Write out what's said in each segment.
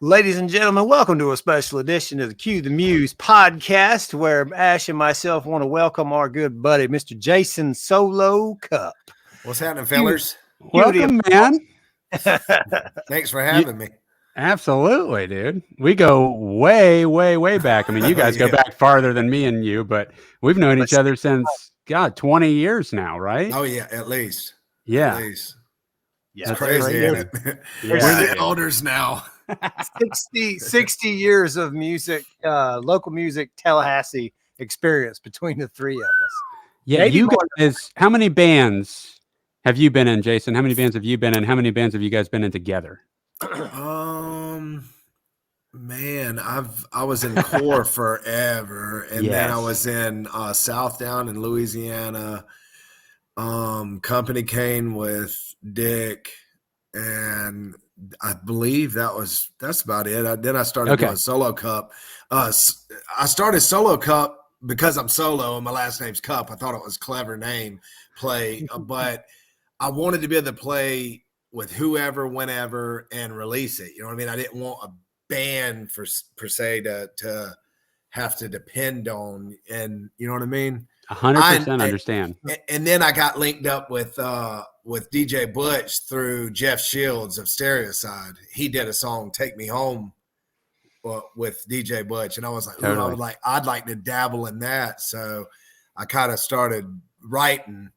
Ladies and gentlemen, welcome to a special edition of the Cue the Muse podcast, where Ash and myself want to welcome our good buddy, Mr. Jason Solo Cupp. What's happening, fellers? Welcome, man. Thanks for having me. Absolutely, dude. We go way, way, way back. I mean, you guys go back farther than me and you, but we've known each other since, 20 years now, right? Oh, yeah, at least. Yeah. At least. Yeah, it's crazy, isn't it? Yeah. We're the elders now. 60 years of music, local music, Tallahassee experience between the three of us. Yeah, Maybe you more guys, how many bands have you been in, Jason? How many bands have you been in? How many bands have you guys been in together? Man, I was in Core forever, and then I was in Southdown in Louisiana. Company Cane with Dick, and I believe that's about it. Then I started doing solo Cupp. I started solo Cupp because I'm solo and my last name's Cupp. I thought it was a clever name play, but I wanted to be able to play with whoever, whenever, and release it. You know what I mean? I didn't want a band per se to have to depend on, and you know what I mean? 100% understand. And then I got linked up with DJ BUTCH through Jeff Shields of Stereoside. He did a song, "Take Me Home," with DJ BUTCH, and I was like, totally. I'd like to dabble in that. So I kind of started writing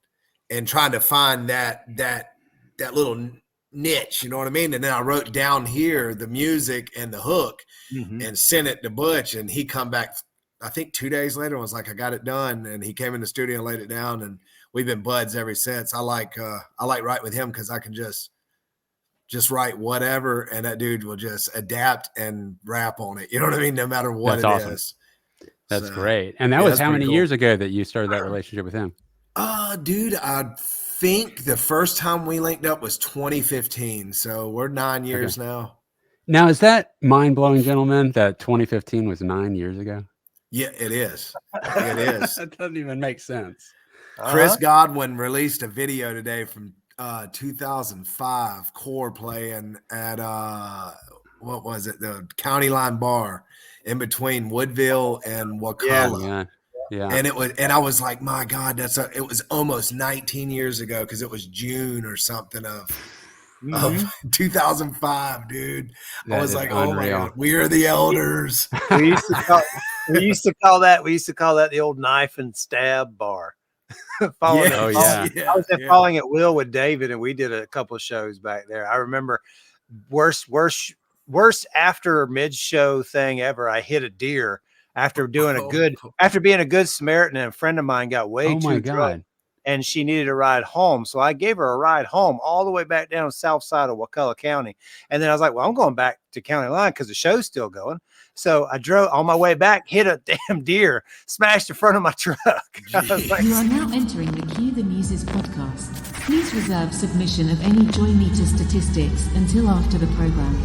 and trying to find that little niche, you know what I mean? And then I wrote down here the music and the hook and sent it to BUTCH, and he come back, I think 2 days later, and was like, I got it done. And he came in the studio and laid it down, and we've been buds ever since. I like writing with him because I can just write whatever, and that dude will just adapt and rap on it. You know what I mean? No matter what is. That's great. And that was how many years ago that you started that relationship with him? Dude, I think the first time we linked up was 2015. So we're 9 years now. Now, is that mind-blowing, gentlemen, that 2015 was 9 years ago? Yeah, it is. It is. That doesn't even make sense. Chris Godwin released a video today from 2005, Core playing at what was it, the County Line Bar in between Woodville and Wakulla. Yeah. And I was like, my God, it was almost 19 years ago, because it was June or something of 2005, dude. I was like, oh my God, we are the elders. We used to call that the old knife and stab bar. I was following at Will with David, and we did a couple of shows back there. I remember worst after mid-show thing ever. I hit a deer after being a good Samaritan, and a friend of mine got way too drunk, and she needed a ride home. So I gave her a ride home all the way back down the south side of Wakulla County. And then I was like, well, I'm going back to County Line because the show's still going. So I drove on my way back, hit a damn deer, smashed the front of my truck. Like, you are now entering the Cue the Muses podcast. Please reserve submission of any joy meter statistics until after the program.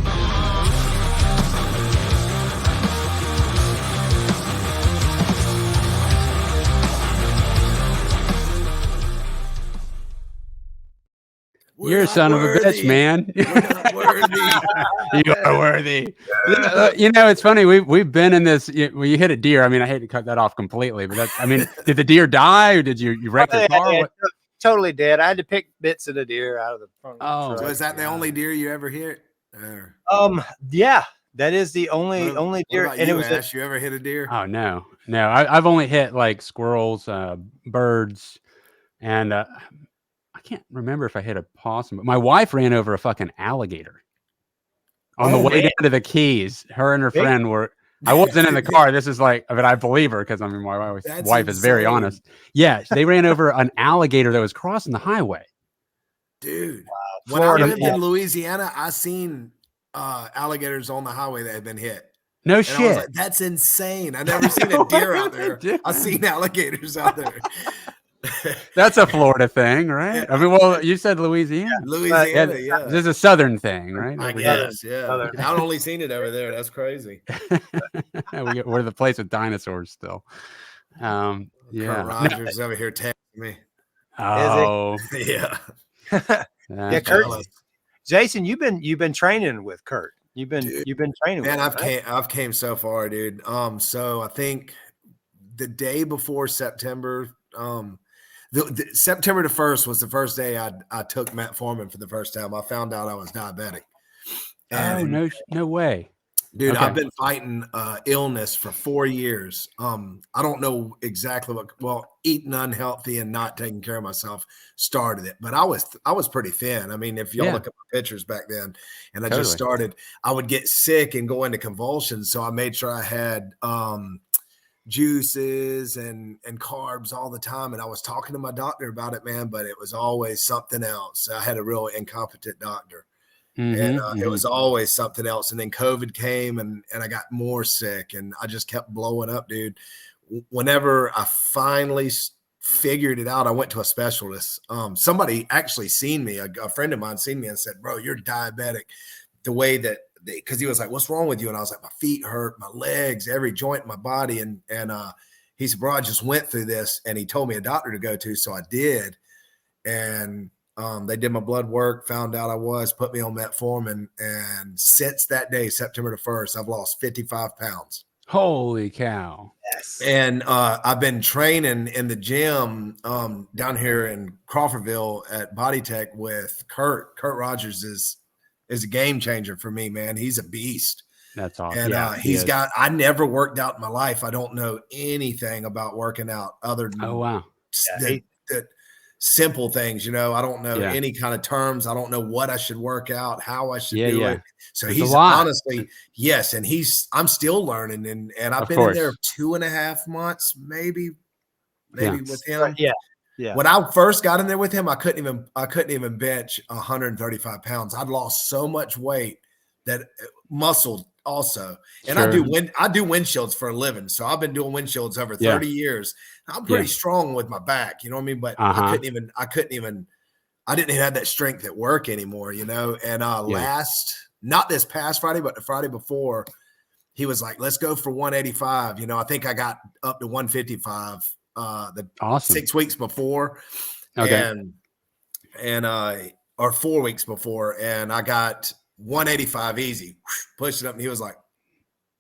You're a son of a bitch, man. We're not worthy. You are worthy. It's funny. We've been in this. When you hit a deer, I mean, I hate to cut that off completely, but did the deer die, or did you wreck the car? Totally dead. I had to pick bits of the deer out of the front. So is that the only deer you ever hit? Yeah, that is the only deer. And it was Ash, you ever hit a deer? Oh no. I've only hit like squirrels, birds, and I can't remember if I hit a possum, but my wife ran over a fucking alligator on the way down to the Keys. Her and her friend were. I wasn't in the car. This is like, but I believe her because my wife is very honest. Yeah, they ran over an alligator that was crossing the highway. Dude, when I lived in Louisiana, I seen alligators on the highway that had been hit. No and shit. I was like, that's insane. I never seen a deer out there. I seen alligators out there. That's a Florida thing, right? I mean, well, you said Louisiana. Louisiana, yeah. This is a southern thing, right? I guess, yeah. I've only seen it over there. That's crazy. We're the place with dinosaurs still. Yeah. Kurt Rogers over here texting me. Oh, yeah. Yeah, Kurt. Jason, you've been training with Kurt. You've been training, man. with him, right? I've came so far, dude. So I think the day before September, September the 1st was the first day I took metformin for the first time. I found out I was diabetic. And, no way. Dude, Okay. I've been fighting illness for 4 years. I don't know exactly eating unhealthy and not taking care of myself started it, but I was pretty thin. I mean, if y'all look at my pictures back then, and I just started, I would get sick and go into convulsions. So I made sure I had juices and carbs all the time. And I was talking to my doctor about it, man, but it was always something else. I had a real incompetent doctor. And it was always something else. And then COVID came and I got more sick and I just kept blowing up, dude. Whenever I finally figured it out, I went to a specialist. Somebody actually seen me, a friend of mine seen me and said, bro, you're diabetic. The way that because he was like, what's wrong with you? And I was like, my feet hurt, my legs, every joint in my body. And he said, bro, I just went through this. And he told me a doctor to go to. So I did. And they did my blood work, found out I put me on metformin. And since that day, September the 1st, I've lost 55 pounds. Holy cow. Yes. And I've been training in the gym down here in Crawfordville at Body Tech with Kurt. Kurt Rogers is a game changer for me, man. He's a beast. That's awesome. And I never worked out in my life. I don't know anything about working out other than the simple things, I don't know any kind of terms. I don't know what I should work out, how I should do it. So he's honestly, yes. And I'm still learning and I've been in there 2.5 months, maybe with him. Yeah. When I first got in there with him, I couldn't even bench 135 pounds. I'd lost so much weight that muscle also. And I do windshields for a living. So I've been doing windshields over 30 years. I'm pretty strong with my back, you know what I mean? But I didn't even have that strength at work anymore, And not this past Friday, but the Friday before, he was like, let's go for 185. I think I got up to 155 6 weeks before. Okay. Or 4 weeks before. And I got 185 easy, pushed it up. And he was like,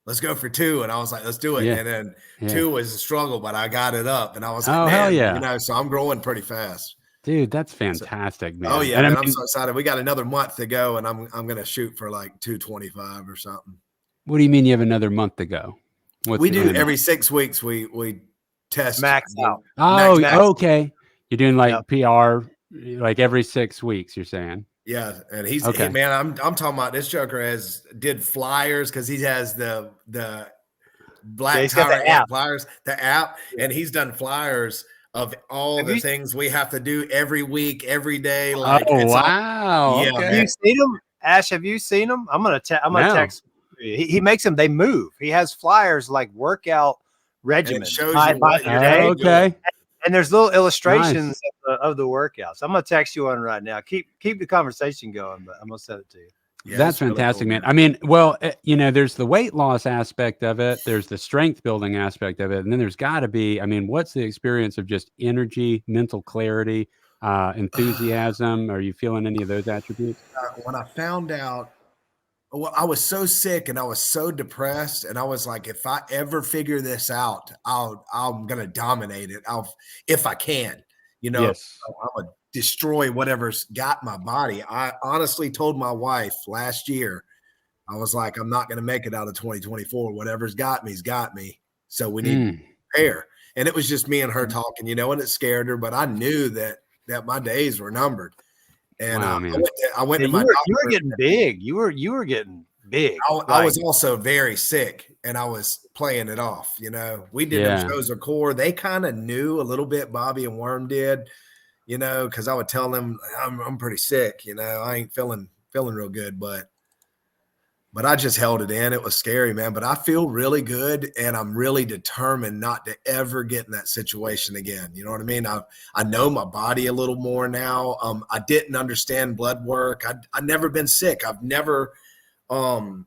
let's go for 2. And I was like, let's do it. Yeah. And then 2 was a struggle, but I got it up and I was like, hell yeah. So I'm growing pretty fast. Dude, that's fantastic, man. Oh yeah. And I'm so excited. We got another month to go and I'm going to shoot for like 225 or something. What do you mean you have another month to go? We do every 6 weeks. We test max out. Oh, max. Okay. You're doing like PR like every 6 weeks, you're saying? Yeah, and I'm talking about this joker did flyers because he has the Black Tower flyers, the app, and he's done flyers of all the things we have to do every week, every day. Like, wow! Yeah, okay. Have you seen him, Ash? Have you seen him? I'm gonna text. He makes them. They move. He has flyers like workout regimen. Okay. And there's little illustrations of the workouts. I'm gonna text you one right now. Keep the conversation going, but I'm gonna send it to you. Yeah, that's fantastic, really cool, man. I mean, well, there's the weight loss aspect of it. There's the strength building aspect of it, and then there's got to be. I mean, what's the experience of just energy, mental clarity, enthusiasm? Are you feeling any of those attributes? When I found out. Well, I was so sick and I was so depressed, and I was like, if I ever figure this out, I'm gonna dominate it. If I can, I'm gonna destroy whatever's got my body. I honestly told my wife last year, I was like, I'm not gonna make it out of 2024. Whatever's got me's got me. So we need to prepare. And it was just me and her talking, and it scared her, but I knew that my days were numbered. And I went to my doctor. You were getting big. You were getting big. I was also very sick, and I was playing it off. We did them shows of core. They kind of knew a little bit. Bobby and Worm did, because I would tell them I'm pretty sick. I ain't feeling real good, but I just held it in. It was scary, man. But I feel really good, and I'm really determined not to ever get in that situation again. You know what I mean? I know my body a little more now. I didn't understand blood work. I've never been sick. I've never been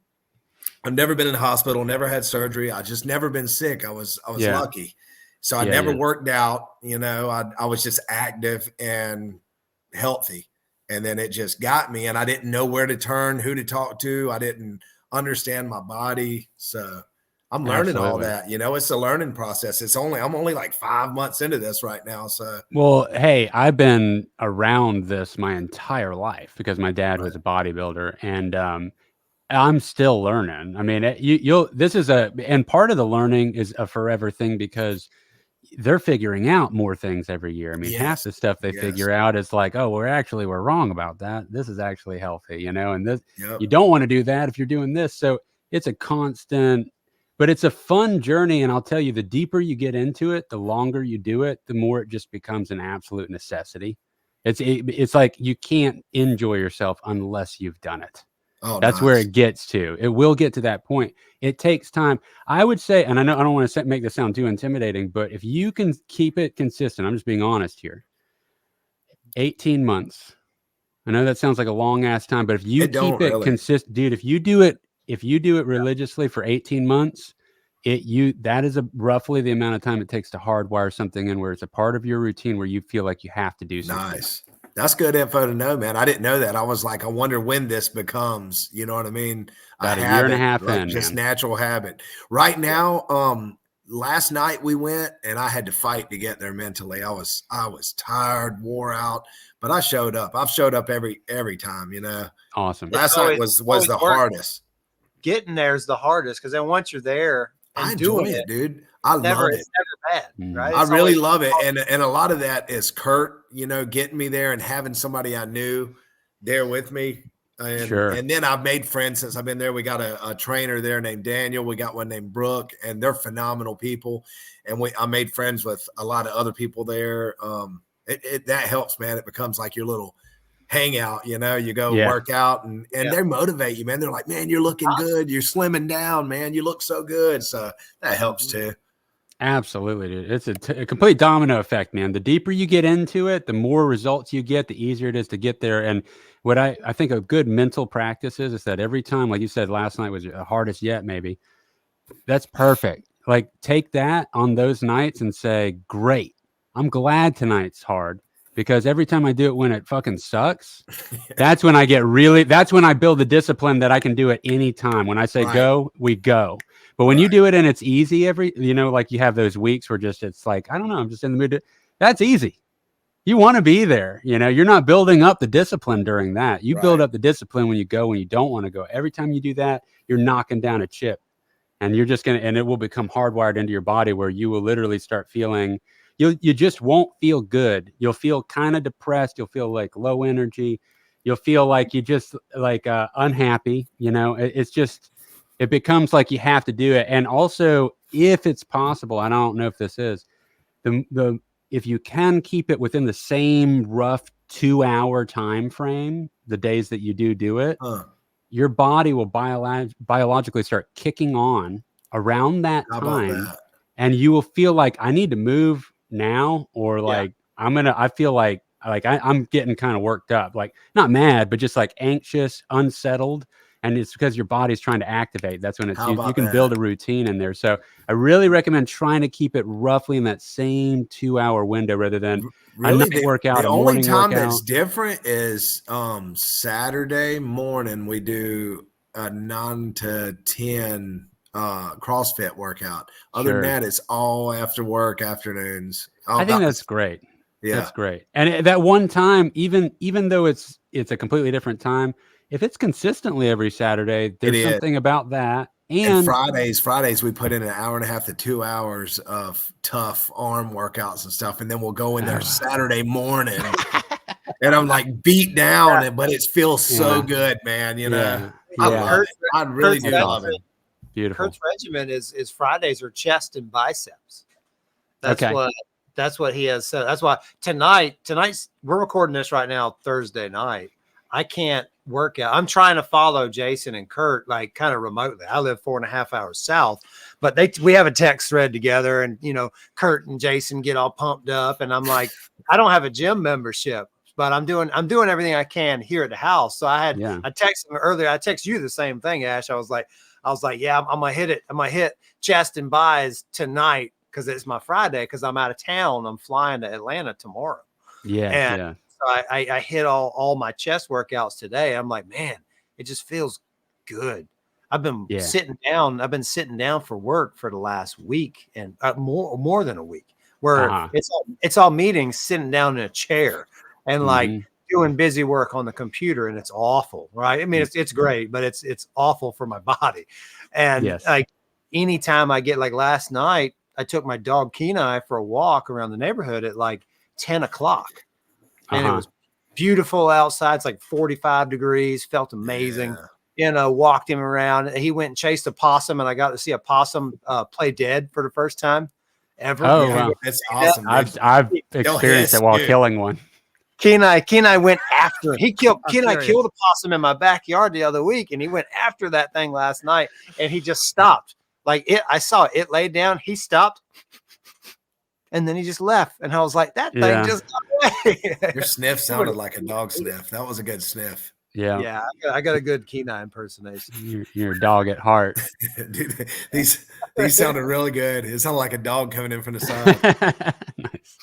in the hospital. Never had surgery. I just never been sick. I was lucky. So I never worked out. I was just active and healthy. And then it just got me, and I didn't know where to turn, who to talk to. I didn't understand my body. So I'm learning all that, it's a learning process. I'm only like 5 months into this right now. So, well, hey, I've been around this my entire life because my dad was a bodybuilder, and I'm still learning. I mean, and part of the learning is a forever thing because they're figuring out more things every year. I mean, half the stuff they figure out is like, oh, we're wrong about that. This is actually healthy, and this, you don't want to do that if you're doing this. So it's a constant, but it's a fun journey. And I'll tell you, the deeper you get into it, the longer you do it, the more it just becomes an absolute necessity. It's like you can't enjoy yourself unless you've done it. Oh, that's where it gets to. It will get to that point. It takes time. I would say, and I know I don't want to make this sound too intimidating, but if you can keep it consistent, I'm just being honest here. 18 months. I know that sounds like a long ass time, but if you keep it consistent, dude, if you do it religiously for 18 months, that is roughly the amount of time it takes to hardwire something in where it's a part of your routine where you feel like you have to do something. Nice. That's good info to know, man. I didn't know that. I was like, I wonder when this becomes, you know what I mean? About a year and a half in, just natural habit. Right now, last night we went and I had to fight to get there mentally. I was tired, wore out, but I showed up. I've showed up every time, Awesome. Last night was the hardest. Getting there is the hardest because then once you're there and I enjoy it, dude. I love it. It's never bad, right? I really love it. And a lot of that is Kurt, getting me there and having somebody I knew there with me. And then I've made friends since I've been there. We got a trainer there named Daniel. We got one named Brooke, and they're phenomenal people. And I made friends with a lot of other people there. That helps, man. It becomes like your little hangout, you go work out and they motivate you, man. They're like, man, you're looking good. You're slimming down, man. You look so good. So that helps too. Absolutely, dude. It's a complete domino effect, man. The deeper you get into it, the more results you get, the easier it is to get there. And what I think a good mental practice is that every time, like you said, last night was the hardest yet, maybe. That's perfect. Like take that on those nights and say, great, I'm glad tonight's hard. Because every time I do it when it fucking sucks, that's when I that's when I build the discipline that I can do it any time. When I say go, we go. But when you do it and it's easy like you have those weeks where it's like, I don't know, I'm just in the mood. That's easy. You want to be there. You're not building up the discipline during that. You build up the discipline when you go, when you don't want to go. Every time you do that, you're knocking down a chip and you're just and it will become hardwired into your body where you will literally start feeling, you just won't feel good. You'll feel kind of depressed. You'll feel like low energy. You'll feel like you just like unhappy. It's just, it becomes like you have to do it. And also, if it's possible, I don't know if this is if you can keep it within the same rough 2-hour time frame, the days that you do it, your body will biologically start kicking on around that time, and you will feel like I need to move now, or like I feel like I'm getting kind of worked up, like not mad, but just like anxious, unsettled. And it's because your body's trying to activate. That's when you can build a routine in there. So I really recommend trying to keep it roughly in that same 2-hour window rather than really a workout. The only time that's different is Saturday morning. We do a 9 to 10 CrossFit workout. Other than that, it's all after work afternoons. I think that's great. Yeah, that's great. And that one time, even though it's a completely different time, if it's consistently every Saturday, there's something about that. And Fridays, we put in an hour and a half to 2 hours of tough arm workouts and stuff. And then we'll go in there Saturday morning and I'm like beat down, but it feels so good, man. I really do love it. Beautiful. Kurt's regimen is Fridays are chest and biceps. That's what he has said. That's why tonight's we're recording this right now, Thursday night. I can't work out. I'm trying to follow Jason and Kurt like kind of remotely. I live 4.5 hours south, but we have a text thread together, and Kurt and Jason get all pumped up, and I'm like, I don't have a gym membership, but I'm doing everything I can here at the house. So I texted him earlier. I texted you the same thing, Ash. I was like, yeah, I'm gonna hit it. I'm gonna hit chest and bis tonight because it's my Friday because I'm out of town. I'm flying to Atlanta tomorrow. So I hit all my chest workouts today. I'm like, man, it just feels good. I've been sitting down. I've been sitting down for work for the last week and more than a week, where it's all meetings, sitting down in a chair and like doing busy work on the computer, and it's awful, right? I mean, it's great, but it's awful for my body. And like anytime I get, like last night, I took my dog Kenai for a walk around the neighborhood at like 10 o'clock, and it was beautiful outside. It's like 45 degrees, felt amazing. You know, walked him around. He went and chased a possum, and I got to see a possum play dead for the first time ever. Oh, wow. That's awesome. I've experienced it while killing one. Kenai went after. Kenai killed a possum in my backyard the other week, and he went after that thing last night, and he just stopped. Like I saw it laid down. He stopped, and then he just left. And I was like, that thing just got away. Your sniff sounded like a dog sniff. That was a good sniff. Yeah. I got a good Kenai impersonation. You're a dog at heart. Dude, these sounded really good. It sounded like a dog coming in from the side. Nice.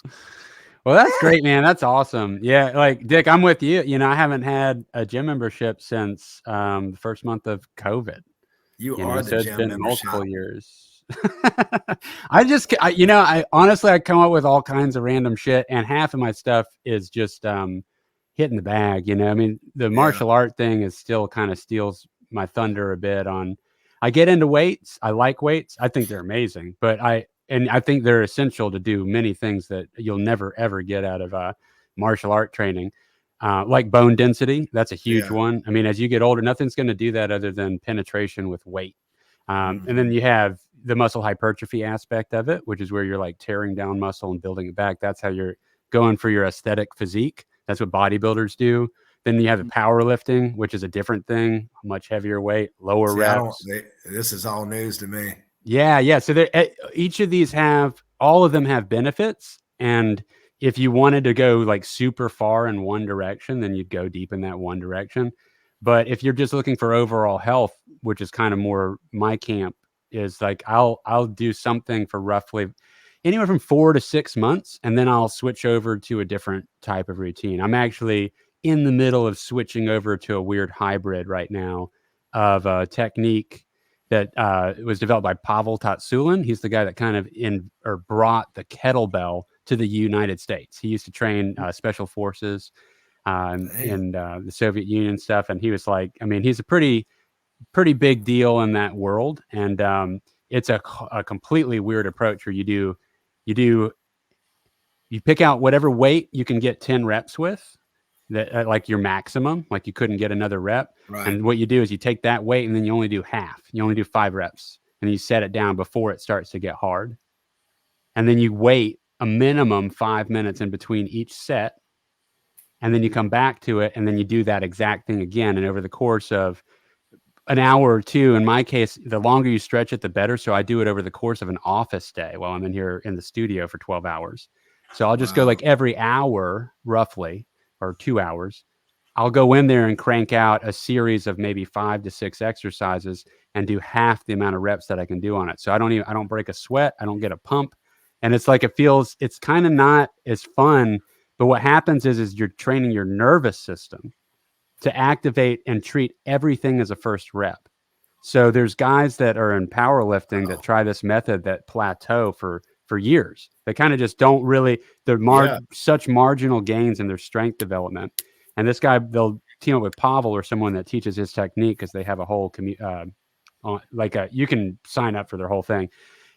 Well, that's great, man. That's awesome. Yeah, like Dick, I'm with you. You know, I haven't had a gym membership since the first month of COVID. You are the gym membership. Multiple years. I honestly, I come up with all kinds of random shit, and half of my stuff is just hitting the bag. You know, I mean, the martial art thing is still kind of steals my thunder a bit. I get into weights. I like weights. I think they're amazing, but I think they're essential to do many things that you'll never ever get out of martial art training. Like bone density, that's a huge one. I mean, as you get older, nothing's going to do that other than penetration with weight. And then you have the muscle hypertrophy aspect of it, which is where you're like tearing down muscle and building it back. That's how you're going for your aesthetic physique. That's what bodybuilders do. Then you have the powerlifting, which is a different thing, much heavier weight, lower reps. This is all news to me. Yeah. So each of these all of them have benefits. And if you wanted to go like super far in one direction, then you'd go deep in that one direction. But if you're just looking for overall health, which is kind of more my camp, is like I'll do something for roughly anywhere from 4 to 6 months, and then I'll switch over to a different type of routine. I'm actually in the middle of switching over to a weird hybrid right now of a technique that was developed by Pavel Tatsulin. He's the guy that kind of brought the kettlebell to the United States. He used to train special forces in the Soviet Union stuff. And he was like, I mean, he's a pretty big deal in that world. And it's a completely weird approach where you pick out whatever weight you can get 10 reps with, that like your maximum, like you couldn't get another rep. Right. And what you do is you take that weight and then you only do half. You only do 5 reps, and you set it down before it starts to get hard. And then you wait a minimum 5 minutes in between each set. And then you come back to it, and then you do that exact thing again. And over the course of an hour or two, in my case, the longer you stretch it, the better. So I do it over the course of an office day while I'm in here in the studio for 12 hours. So I'll just go like every hour roughly, or 2 hours. I'll go in there and crank out a series of maybe 5 to 6 exercises and do half the amount of reps that I can do on it. So I don't break a sweat. I don't get a pump. And it's like, it's kind of not as fun, but what happens is you're training your nervous system to activate and treat everything as a first rep. So there's guys that are in powerlifting that try this method that plateau for years. They kind of just don't really, such marginal gains in their strength development. And this guy, they'll team up with Pavel or someone that teaches his technique, because they have a whole you can sign up for their whole thing.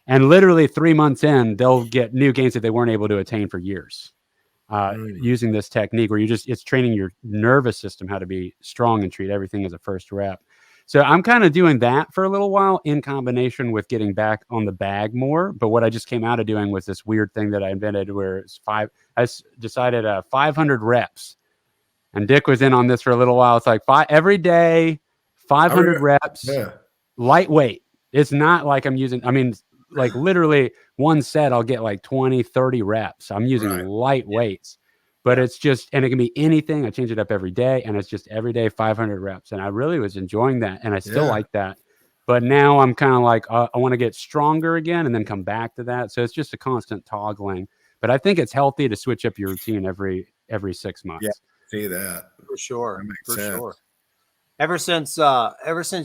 And literally 3 months in, they'll get new gains that they weren't able to attain for years using this technique, where it's training your nervous system how to be strong and treat everything as a first rep. So I'm kind of doing that for a little while in combination with getting back on the bag more. But what I just came out of doing was this weird thing that I invented where I decided 500 reps. And Dick was in on this for a little while. It's like every day, 500 reps, lightweight. It's not like like literally one set, I'll get like 20, 30 reps. I'm using light weights. But it's just, and it can be anything. I change it up every day, and it's just every day 500 reps. And I really was enjoying that, and I still like that. But now I'm kind of like, I want to get stronger again and then come back to that. So it's just a constant toggling. But I think it's healthy to switch up your routine every 6 months. Yeah, see that. For sure. That makes sense. Sure. ever since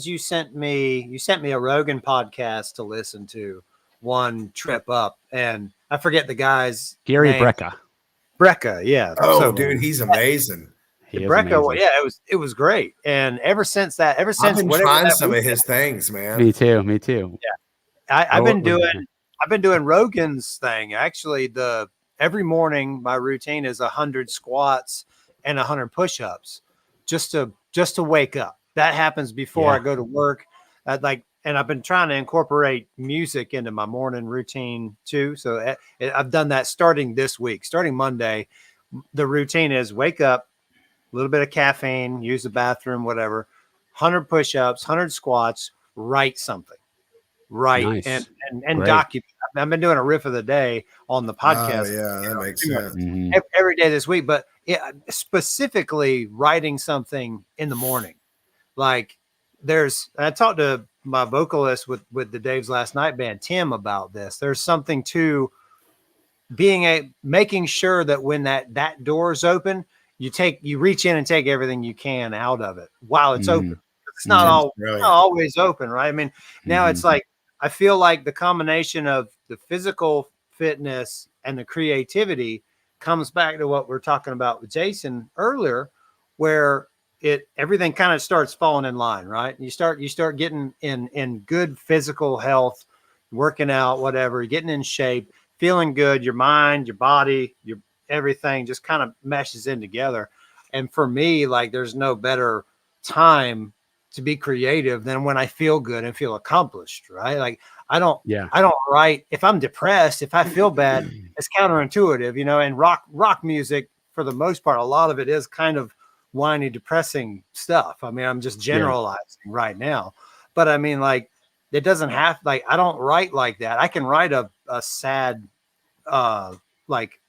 you sent me a Rogan podcast to listen to one trip up, and I forget the guy's Gary name. Brecka, yeah. Oh, so, dude, he's amazing. Brecka, yeah, it was great. And ever since I've been trying some of his things, man. Me too. Yeah, I've been doing Rogan's thing. Actually, every morning my routine is 100 squats and 100 push-ups, just to wake up. That happens before I go to work. And I've been trying to incorporate music into my morning routine too. So I've done that starting this week, starting Monday. The routine is wake up, a little bit of caffeine, use the bathroom, whatever, 100 push-ups, 100 squats, write something, Nice. and document. I've been doing a riff of the day on the podcast. Oh, yeah, that makes sense. Every day this week, but specifically writing something in the morning. Like I talked to my vocalist with the Dave's Last Night band, Tim, about this. There's something to making sure that when that door is open, you reach in and take everything you can out of it while it's open. It's not always open, right? I mean, now it's like, I feel like the combination of the physical fitness and the creativity comes back to what we're talking about with Jason earlier, where everything kind of starts falling in line, right? You start getting in good physical health, working out, whatever, getting in shape, feeling good. Your mind, your body, your everything just kind of meshes in together. And for me, like, there's no better time to be creative than when I feel good and feel accomplished, right? Like I don't write if I'm depressed. If I feel bad, it's counterintuitive, and rock music, for the most part, a lot of it is kind of whiny, depressing stuff. I mean, I'm just generalizing right now, but I mean, like, it doesn't have, like, I don't write like that. I can write a sad, like,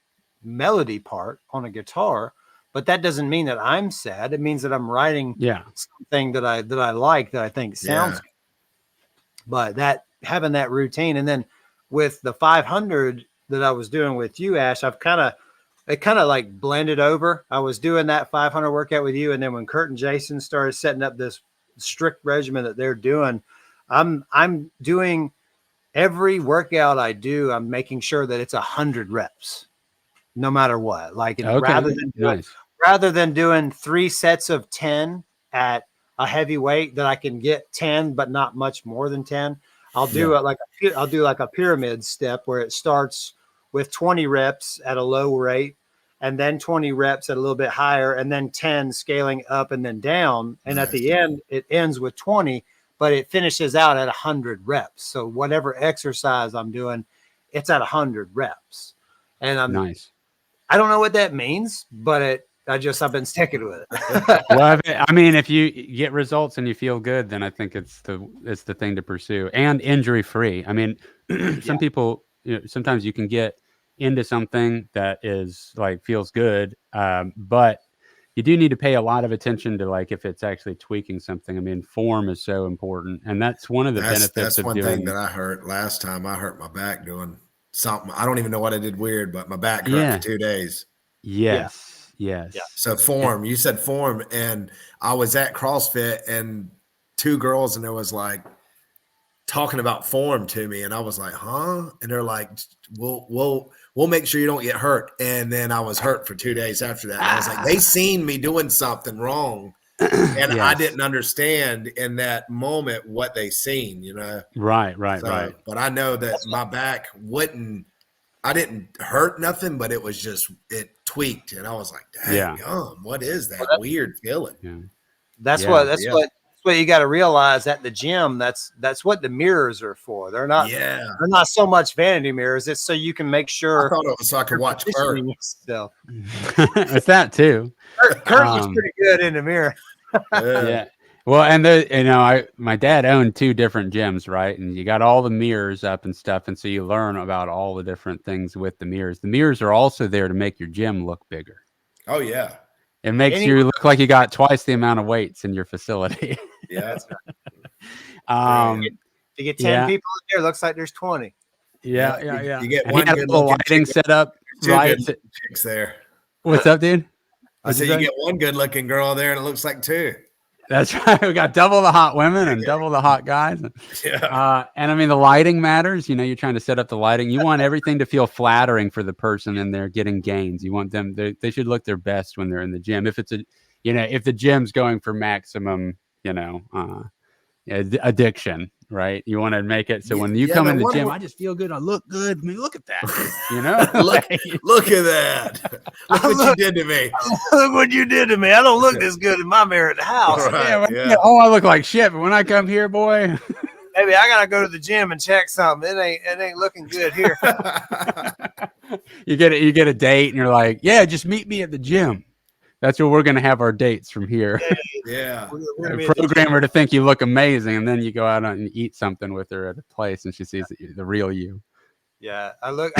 melody part on a guitar, but that doesn't mean that I'm sad. It means that I'm writing something that I like, that I think sounds good. But having that routine, and then with the 500 that I was doing with you, Ash, it kind of like blended over. I was doing that 500 workout with you, and then when Kurt and Jason started setting up this strict regimen that they're doing, I'm doing every workout I do. I'm making sure that it's 100 reps, no matter what. Like, rather than doing 3 sets of 10 at a heavy weight that I can get 10, but not much more than 10. I'll do I'll do like a pyramid step where it starts with 20 reps at a low rate, and then 20 reps at a little bit higher, and then 10 scaling up and then down. And at the end, it ends with 20, but it finishes out at 100 reps. So whatever exercise I'm doing, it's at 100 reps. And I don't know what that means, but I've been sticking with it. Well, I mean, if you get results and you feel good, then I think it's the thing to pursue, and injury free. I mean, some people, sometimes you can get into something that is like feels good, but you do need to pay a lot of attention to, like, if it's actually tweaking something. I mean, form is so important, and that's one of the benefits that's of one doing. Thing that I hurt last time. I hurt my back doing something. I don't even know what I did weird, but my back hurt for 2 days. Yes. So form, you said form, and I was at CrossFit, and 2 girls, and there was like talking about form to me, and I was like, huh? And they're like, we'll make sure you don't get hurt. And then I was hurt for 2 days after that. And I was like, they seen me doing something wrong, and I didn't understand in that moment what they seen, Right. But I know that my back I didn't hurt nothing, but it was just, it tweaked, and I was like, dang, what is that weird feeling? Yeah. That's what you got to realize at the gym. That's what the mirrors are for. They're not so much vanity mirrors. It's so you can make sure. I thought it was so I could watch Kurt. It's that too. Kurt was pretty good in the mirror. Yeah. Well, and my dad owned 2 different gyms, right? And you got all the mirrors up and stuff, and so you learn about all the different things with the mirrors. The mirrors are also there to make your gym look bigger. Oh yeah, it makes you look like you got twice the amount of weights in your facility. Yeah, that's right. You get 10 people in there, looks like there's 20. Yeah. You get one good lighting set up, right? Chicks there. What's up, dude? I said you get one good looking girl there, and it looks like 2. That's right. We got double the hot women and double the hot guys. Yeah. And I mean, the lighting matters. You know, you're trying to set up the lighting. You want everything to feel flattering for the person and they're getting gains. You want them, they should look their best when they're in the gym. If it's if the gym's going for maximum, addiction, right? You want to make it so when you come in the gym, I just feel good. I look good. I mean, look at that. look at that. Look what you did to me. Look what you did to me. I don't look this good in my mirror at the house. Right, Oh, I look like shit, but when I come here, boy, maybe I gotta go to the gym and check something. It ain't looking good here. you get a date, and you're like, yeah, just meet me at the gym. That's where we're going to have our dates from here. Yeah. We're program her to think you look amazing, and then you go out and eat something with her at a place, and she sees the real you. Yeah, I look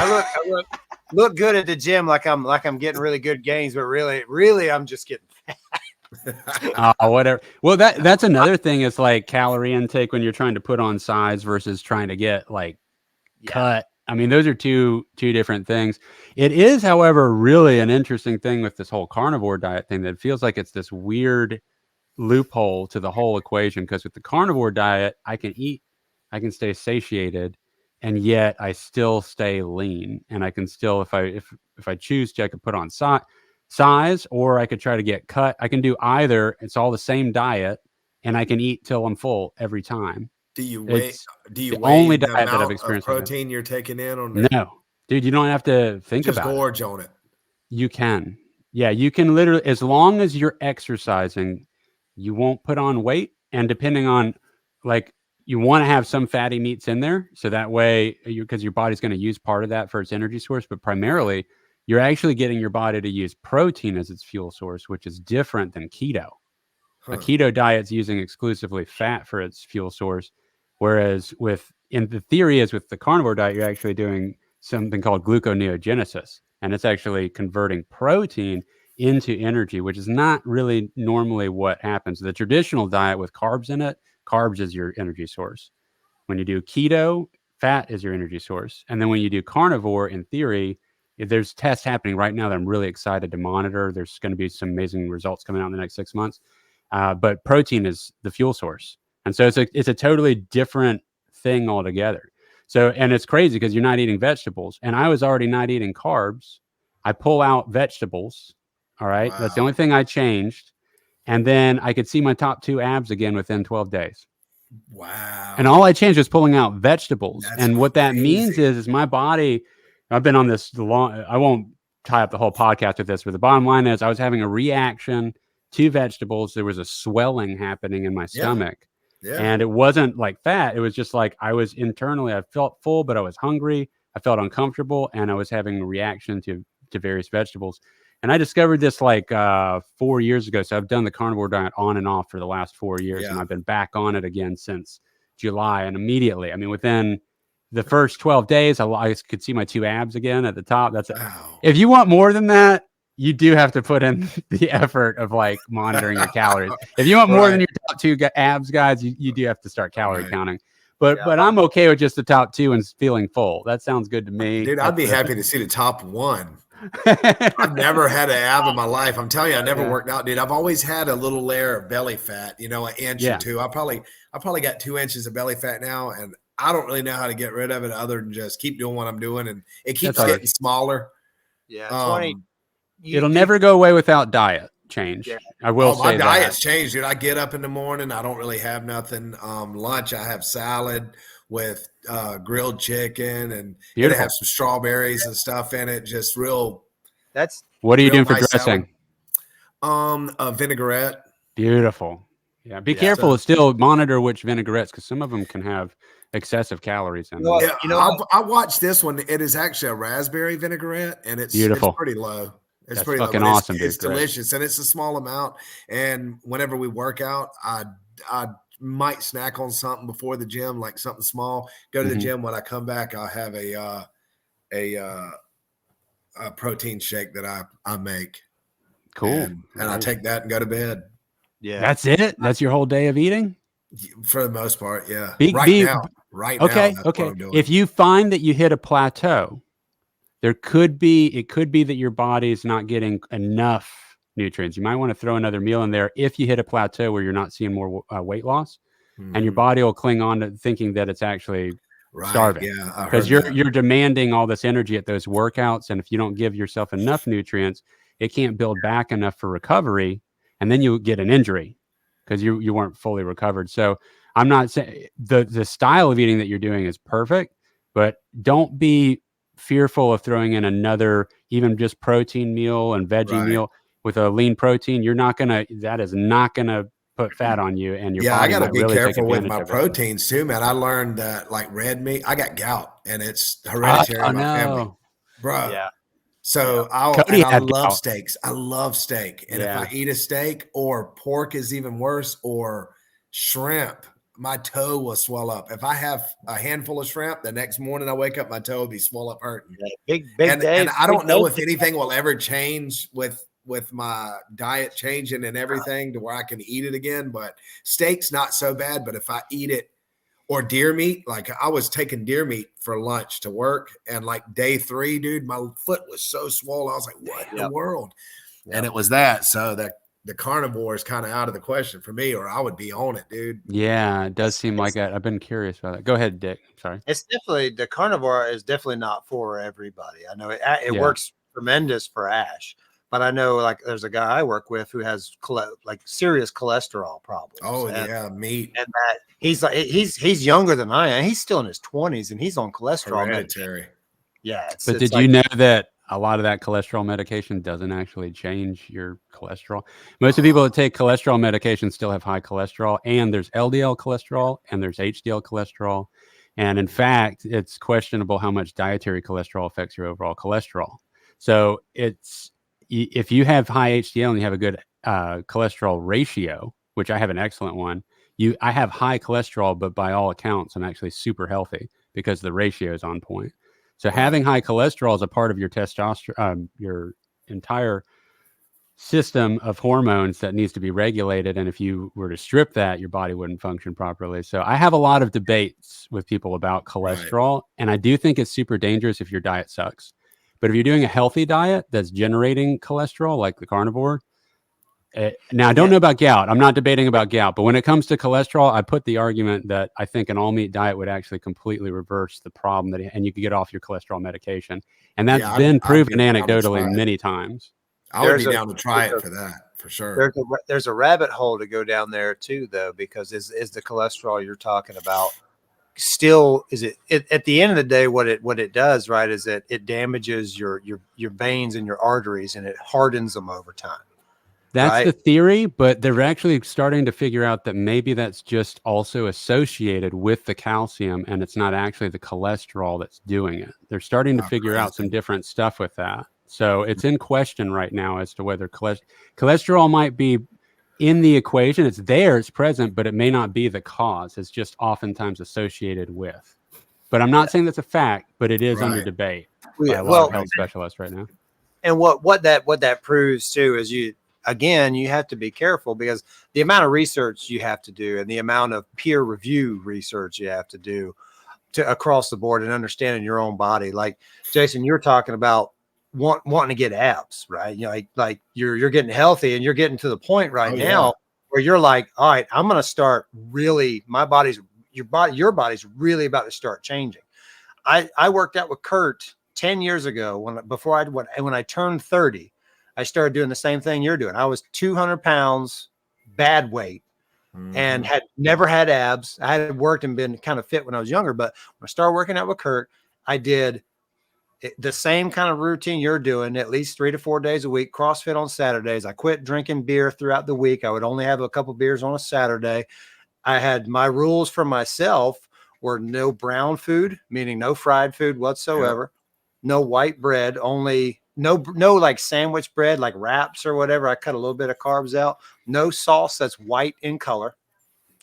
good at the gym, like I'm getting really good gains, but really, I'm just getting fat. Whatever. Well, that's another thing. Is like calorie intake when you're trying to put on size versus trying to get cut. I mean, those are two different things. It is, however, really an interesting thing with this whole carnivore diet thing that it feels like it's this weird loophole to the whole equation. Because with the carnivore diet, I can eat, I can stay satiated, and yet I still stay lean. And I can still, if I choose to, I could put on size, or I could try to get cut. I can do either. It's all the same diet, and I can eat till I'm full every time. Do you weigh only the diet that I've amount experienced of protein you're taking in on that? No, dude, you don't have to think Just about gorge on it. You can. Yeah, you can literally, as long as you're exercising, you won't put on weight. And depending on, you want to have some fatty meats in there. So that way, because your body's going to use part of that for its energy source. But primarily, you're actually getting your body to use protein as its fuel source, which is different than keto. A keto diet's using exclusively fat for its fuel source. Whereas in the theory is with the carnivore diet, you're actually doing something called gluconeogenesis, and it's actually converting protein into energy, which is not really normally what happens. The traditional diet with carbs in it, carbs is your energy source. When you do keto, fat is your energy source. And then when you do carnivore, in theory, there's tests happening right now that I'm really excited to monitor. There's going to be some amazing results coming out in the next 6 months. But protein is the fuel source. And so it's a totally different thing altogether. So, and it's crazy because you're not eating vegetables. And I was already not eating carbs. I pull out vegetables. All right. Wow. That's the only thing I changed. And then I could see my top 2 abs again within 12 days. Wow. And all I changed was pulling out vegetables. That's and what crazy. that means is my body, I've been on this long, I won't tie up the whole podcast with this, but the bottom line is I was having a reaction to vegetables. There was a swelling happening in my stomach. Yeah. And it wasn't like fat. It was just like I was internally, I felt full, but I was hungry. I felt uncomfortable, and I was having a reaction to various vegetables. And I discovered this 4 years ago. So I've done the carnivore diet on and off for the last 4 years. Yeah. And I've been back on it again since July. And immediately, I mean, within the first 12 days, I could see my 2 abs again at the top. Wow. If you want more than that, you do have to put in the effort of monitoring your calories. If you want more than your top 2 abs, guys, you do have to start calorie counting. But I'm okay with just the top 2 and feeling full. That sounds good to me. Dude, I'd be happy to see the top 1. I've never had an ab in my life. I'm telling you, I never worked out, dude. I've always had a little layer of belly fat, an inch or 2. I probably got 2 inches of belly fat now, and I don't really know how to get rid of it other than just keep doing what I'm doing, and it keeps getting smaller. Yeah, it'll never go away without diet change. Yeah. I will say my diet's changed, dude. I get up in the morning. I don't really have nothing. Lunch, I have salad with grilled chicken, and it have some strawberries and stuff in it. Just real. What are you doing for dressing? A vinaigrette. Beautiful. Yeah. Be careful. So, still monitor which vinaigrettes, because some of them can have excessive calories in them. Yeah, I watched this one. It is actually a raspberry vinaigrette, and it's beautiful. It's pretty low. It's pretty fucking awesome. It's delicious, and it's a small amount. And whenever we work out, I might snack on something before the gym, like something small. Go to the gym. When I come back, I'll have a protein shake that I make. Cool. And I take that and go to bed. Yeah, that's it. That's your whole day of eating. For the most part, yeah. Right now. Okay. If you find that you hit a plateau, it could be that your body is not getting enough nutrients. You might want to throw another meal in there if you hit a plateau where you're not seeing more weight loss, and your body will cling on to thinking that it's actually starving. Yeah, because you're demanding all this energy at those workouts, and if you don't give yourself enough nutrients, it can't build back enough for recovery, and then you get an injury because you weren't fully recovered. So I'm not saying the style of eating that you're doing is perfect, but don't be fearful of throwing in another, even just protein meal and veggie meal with a lean protein. That is not gonna put fat on you, and your body I gotta might be really take careful with advantage my of it. proteins too, man. I learned that like red meat, I got gout, and it's hereditary in my family, bro. Yeah. So I love steaks. I love steak, and if I eat a steak, or pork is even worse, or shrimp, my toe will swell up. If I have a handful of shrimp, the next morning I wake up, my toe will be swell up hurting. Big and Dave, I don't know if anything will ever change with my diet changing and everything to where I can eat it again. But steak's not so bad. But if I eat it, or deer meat, like I was taking deer meat for lunch to work, and like day 3, dude, my foot was so swollen. I was like, what in the world? And it was that. So the carnivore is kind of out of the question for me, or I would be on it, dude. Yeah, it does seem like that. I've been curious about that. Go ahead, Dick. Sorry. It's definitely, the carnivore is definitely not for everybody. I know it works tremendous for Ash, but I know like there's a guy I work with who has like serious cholesterol problems. Oh, meat. And that he's younger than I am. He's still in his 20s, and he's on cholesterol. Hereditary. Yeah. But did you know that a lot of that cholesterol medication doesn't actually change your cholesterol? Most of the people that take cholesterol medication still have high cholesterol, and there's LDL cholesterol and there's HDL cholesterol. And in fact, it's questionable how much dietary cholesterol affects your overall cholesterol. So if you have high HDL and you have a good cholesterol ratio, which I have an excellent one, I have high cholesterol, but by all accounts, I'm actually super healthy because the ratio is on point. So having high cholesterol is a part of your testosterone, your entire system of hormones that needs to be regulated. And if you were to strip that, your body wouldn't function properly. So I have a lot of debates with people about cholesterol. And I do think it's super dangerous if your diet sucks. But if you're doing a healthy diet that's generating cholesterol, like the carnivore, now I don't know about gout. I'm not debating about gout, but when it comes to cholesterol, I put the argument that I think an all meat diet would actually completely reverse the problem and you could get off your cholesterol medication. And that's been proven anecdotally many times. I would be down to try it for that, for sure. There's a rabbit hole to go down there too, though, because is the cholesterol you're talking about still, is it at the end of the day, what it does, right, is that it damages your veins and your arteries, and it hardens them over time. That's the theory, but they're actually starting to figure out that maybe that's just also associated with the calcium, and it's not actually the cholesterol that's doing it. They're starting to figure out some different stuff with that. So it's in question right now as to whether cholesterol might be in the equation. It's there, it's present, but it may not be the cause. It's just oftentimes associated with. But I'm not saying that's a fact, but it is under debate by a lot of health specialists right now. And what that proves too is you have to be careful, because the amount of research you have to do and the amount of peer review research you have to do across the board and understanding your own body. Like Jason, you're talking about wanting to get abs, right? You know, like you're getting healthy, and you're getting to the point now where you're like, all right, I'm going to start really, your body's really about to start changing. I worked out with Kurt 10 years ago when I turned 30. I started doing the same thing you're doing. I was 200 pounds, bad weight, and had never had abs. I had worked and been kind of fit when I was younger, but when I started working out with Kurt, I did the same kind of routine you're doing, at least 3 to 4 days a week, CrossFit on Saturdays. I quit drinking beer throughout the week. I would only have a couple beers on a Saturday. I had my rules for myself were no brown food, meaning no fried food whatsoever, no white bread, only no like sandwich bread, like wraps or whatever. I cut a little bit of carbs out. No sauce that's white in color.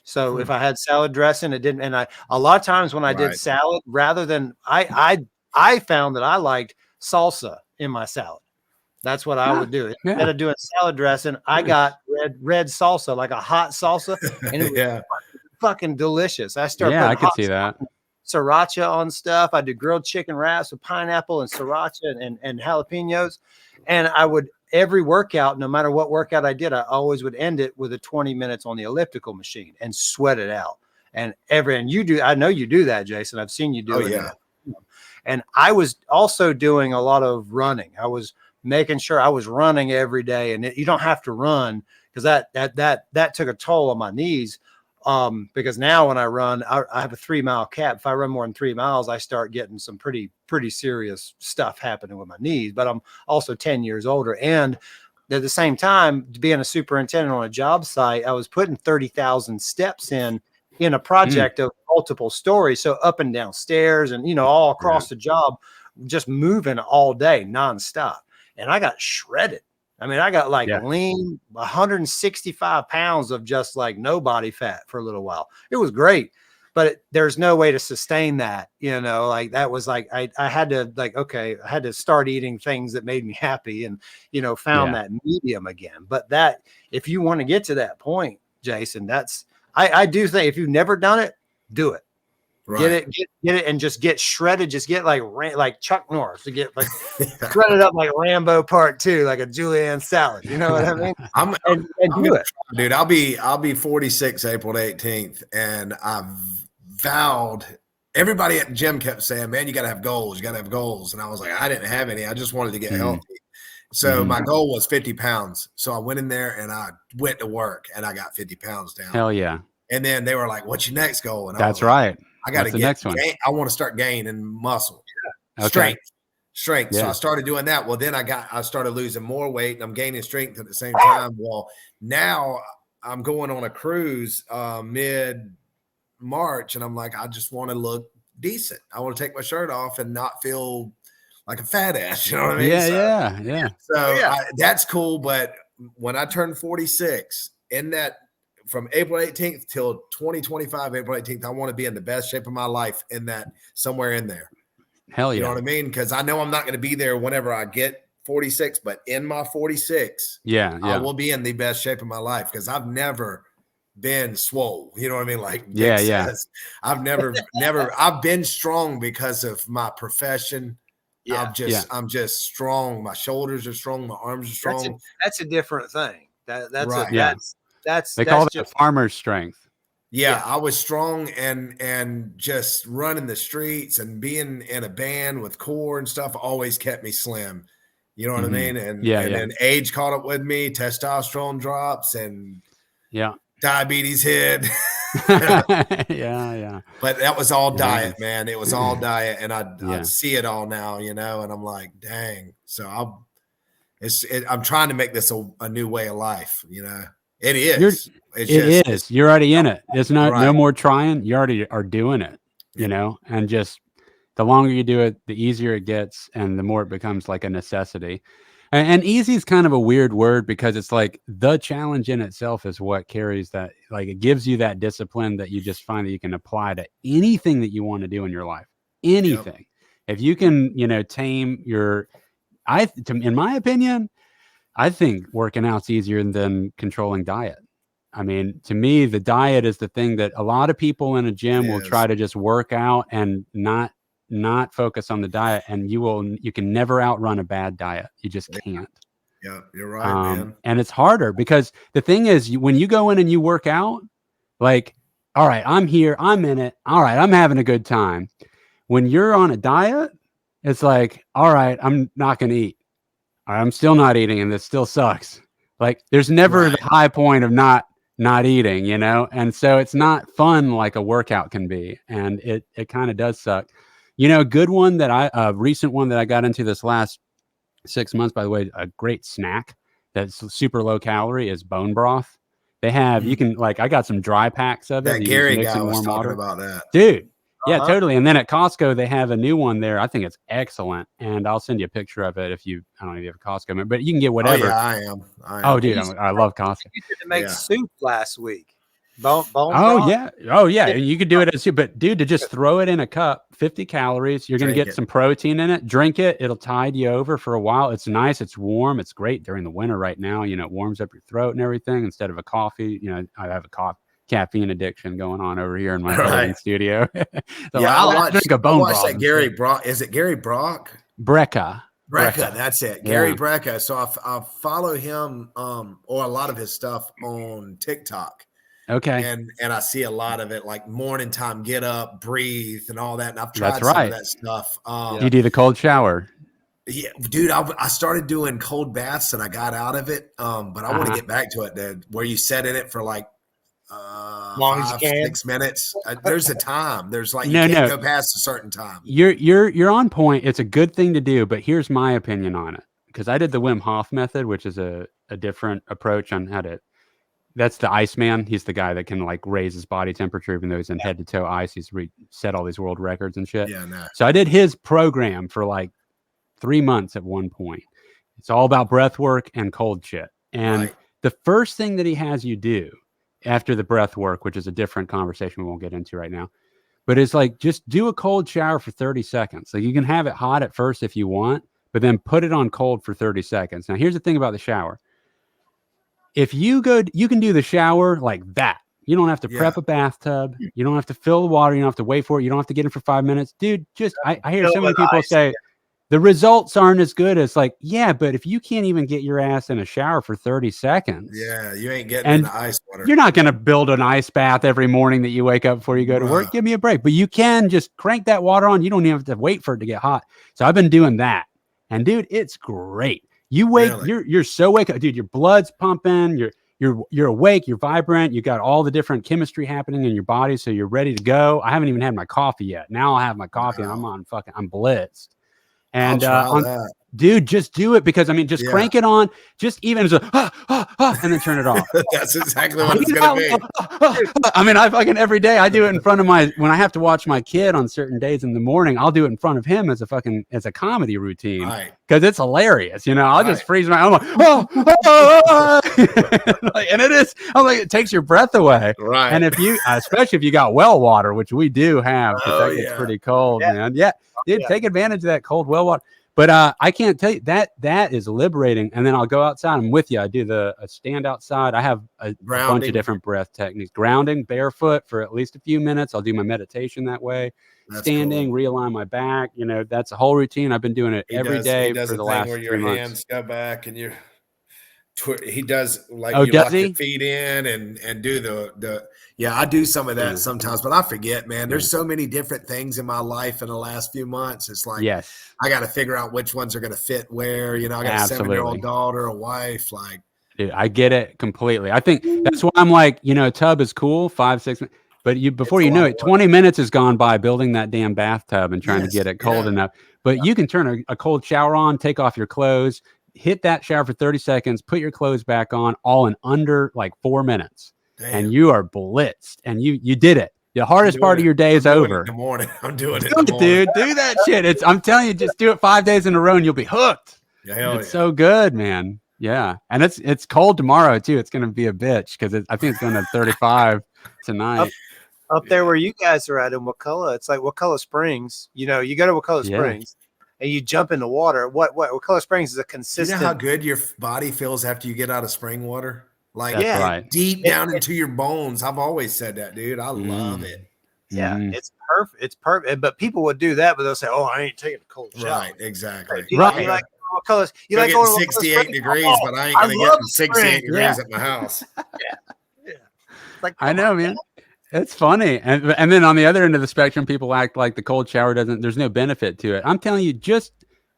So if I had salad dressing, it didn't. And a lot of times when I did salad, rather than I found that I liked salsa in my salad. That's what I would do. Instead of doing salad dressing, I got red salsa, like a hot salsa, and it was fucking delicious. I started I could see that. Sriracha on stuff. I do grilled chicken wraps with pineapple and sriracha and jalapenos. And every workout, no matter what workout I did, I always would end it with a 20 minutes on the elliptical machine and sweat it out. And you do, I know you do that, Jason. I've seen you do it. Yeah. And I was also doing a lot of running. I was making sure I was running every day, and you don't have to run because that took a toll on my knees. Because now when I run, I have a 3-mile cap. If I run more than 3 miles, I start getting some pretty serious stuff happening with my knees. But I'm also 10 years older, and at the same time, being a superintendent on a job site, I was putting 30,000 steps in a project of multiple stories, so up and down stairs, and all across the job, just moving all day nonstop. And I got shredded. I mean, I got like lean, 165 pounds of just like no body fat for a little while. It was great, but there's no way to sustain that. Like that was like, I had to I had to start eating things that made me happy and, found that medium again. But that, if you want to get to that point, Jason, I do think if you've never done it, do it. Right. Get it, and just get shredded. Just get like Chuck Norris to get like shredded up like Rambo Part 2, like a julienne salad. You know what I mean? I'm do it, dude. I'll be 46 April 18th, and I've vowed. Everybody at the gym kept saying, "Man, you got to have goals. You got to have goals." And I was like, I didn't have any. I just wanted to get healthy. So my goal was 50 pounds. So I went in there and I went to work, and I got 50 pounds down. Hell yeah! And then they were like, "What's your next goal?" And that's right. I got to get next one. I want to start gaining muscle, strength. Yeah. So I started doing that. Well, then I started losing more weight, and I'm gaining strength at the same time. Well, now I'm going on a cruise mid-March, and I'm like, I just want to look decent. I want to take my shirt off and not feel like a fat ass. You know what I mean? Yeah. So that's cool. But when I turned 46, from April 18th till 2025, April 18th, I want to be in the best shape of my life somewhere in there. Hell yeah. You know what I mean? Because I know I'm not going to be there whenever I get 46, but in my 46, I will be in the best shape of my life because I've never been swole. You know what I mean? Like Dick says, I've never, I've been strong because of my profession. Yeah. I'm just strong. My shoulders are strong. My arms are strong. That's a different thing. They call that farmer's strength. Yeah, I was strong and just running the streets and being in a band with core and stuff always kept me slim. You know what I mean? And then age caught up with me, testosterone drops, and diabetes hit. Yeah. But that was all diet, man. It was all diet, and I see it all now, and I'm like, dang. So I'm trying to make this a new way of life, It is. It is. You're already in it. There's no more trying. You already are doing it, and just the longer you do it, the easier it gets and the more it becomes like a necessity. And easy is kind of a weird word because it's like the challenge in itself is what carries that, like it gives you that discipline that you just find that you can apply to anything that you want to do in your life. Anything. Yep. If you can, tame in my opinion, I think working out's easier than controlling diet. I mean, to me, the diet is the thing that a lot of people in a gym will try to just work out and not focus on the diet, and you can never outrun a bad diet. You just can't. Yeah, you're right, man. And it's harder because the thing is, when you go in and you work out, like, all right, I'm here, I'm in it. All right, I'm having a good time. When you're on a diet, it's like, all right, I'm not going to eat. I'm still not eating, and this still sucks. Like, there's never the high point of not eating, and so it's not fun like a workout can be, and it kind of does suck. A good one a recent one that I got into this last 6 months, by the way, a great snack that's super low calorie is bone broth. They have, you can I got some dry packs of it. That Gary guy was talking about that, dude. Yeah, totally. And then at Costco, they have a new one there. I think it's excellent. And I'll send you a picture of it I don't know if you have a Costco, but you can get whatever. Oh, yeah, I am. Oh, dude, I love Costco. You did make soup last week. Bone broth? Yeah. Oh, yeah. You could do it as soup. But, dude, to just throw it in a cup, 50 calories, you're going to get some protein in it. Drink it. It'll tide you over for a while. It's nice. It's warm. It's great during the winter right now. It warms up your throat and everything instead of a coffee. I have a caffeine addiction going on over here in my studio. So I drink a bone broth. That Gary Brock. Is it Gary Brock? Brecka. Brecka, that's it. Gary Brecka. So I follow him or a lot of his stuff on TikTok. Okay. And I see a lot of it, like morning time, get up, breathe, and all that. And I've tried some of that stuff. You do the cold shower. Yeah, dude, I started doing cold baths and I got out of it. But I want to get back to it, dude, where you set in it for like 5-6 minutes. There's a time. There's like you can't go past a certain time. You're on point. It's a good thing to do, but here's my opinion on it. Because I did the Wim Hof method, which is a different approach on how to. That's the Iceman. He's the guy that can like raise his body temperature, even though he's in head to toe ice. He's set all these world records and shit. Yeah, no. So I did his program for like 3 months at one point. It's all about breath work and cold shit. And the first thing that he has you do after the breath work, which is a different conversation we won't get into right now, but it's like just do a cold shower for 30 seconds. Like you can have it hot at first if you want, but then put it on cold for 30 seconds. Now, here's the thing about the shower. If you go, you can do the shower like that. You don't have to prep a bathtub. You don't have to fill the water. You don't have to wait for it. You don't have to get in for 5 minutes. Dude, just, I hear so many people say the results aren't as good as like, yeah, but if you can't even get your ass in a shower for 30 seconds. Yeah, you ain't getting in the ice water. You're not going to build an ice bath every morning that you wake up before you go to work. Give me a break. But you can just crank that water on. You don't even have to wait for it to get hot. So I've been doing that. And dude, it's great. You wake, you're so wake up, dude. Your blood's pumping. You're awake. You're vibrant. You got all the different chemistry happening in your body, so you're ready to go. I haven't even had my coffee yet. Now I'll have my coffee, and I'm blitzed. And dude, just do it because I mean, just crank it on. Just even as a and then turn it off. That's exactly what it's gonna be. I mean, I fucking every day I do it in front of when I have to watch my kid on certain days in the morning. I'll do it in front of him as a comedy routine because it's hilarious. You know, I'll just freeze my. I'm like, and it is. I'm like, it takes your breath away. Right. And if you, especially if you got well water, which we do have, because that gets pretty cold, man. Yeah, dude, take advantage of that cold well water. But I can't tell you that is liberating. And then I'll go outside. I'm with you. I do a stand outside. I have a bunch of different breath techniques. Grounding, barefoot for at least a few minutes. I'll do my meditation that way. That's standing, cool. Realign my back. You know, that's a whole routine. I've been doing it every day for the last 3 months. Where your hands go back and you're. He does like you lock your feet in and do the I do some of that sometimes, but I forget, man. There's so many different things in my life in the last few months. It's like I got to figure out which ones are going to fit where. You know, I got a 7-year-old daughter, a wife. Like, dude, I get it completely. I think that's why I'm like, you know, tub is cool, 5-6 minutes. But before you know it, 20 minutes has gone by building that damn bathtub and trying to get it cold enough. But you can turn a cold shower on, take off your clothes, hit that shower for 30 seconds, put your clothes back on, all in under like 4 minutes. Damn. And you are blitzed and you did it. The hardest part of your day is over. In the morning. I'm doing it. Dude, do that shit. I'm telling you, just do it 5 days in a row and you'll be hooked. It's so good, man. Yeah. And it's cold tomorrow too. It's going to be a bitch because I think it's going to 35 tonight. Up there where you guys are at in Wakulla, it's like Wakulla Springs. You know, you go to Wakulla Springs. And you jump in the water. What Wakulla Springs is a consistent. You know how good your body feels after you get out of spring water? Like deep down into your bones. I've always said that, dude. I love it. Yeah, it's perfect. It's perfect. But people would do that, but they'll say, "Oh, I ain't taking a cold shower." Right, exactly. You like Wakulla? You like going to 68 degrees, but I ain't gonna get 68 degrees at my house. Like, I know, man. It's funny. And then on the other end of the spectrum, people act like the cold shower there's no benefit to it. I'm telling you, just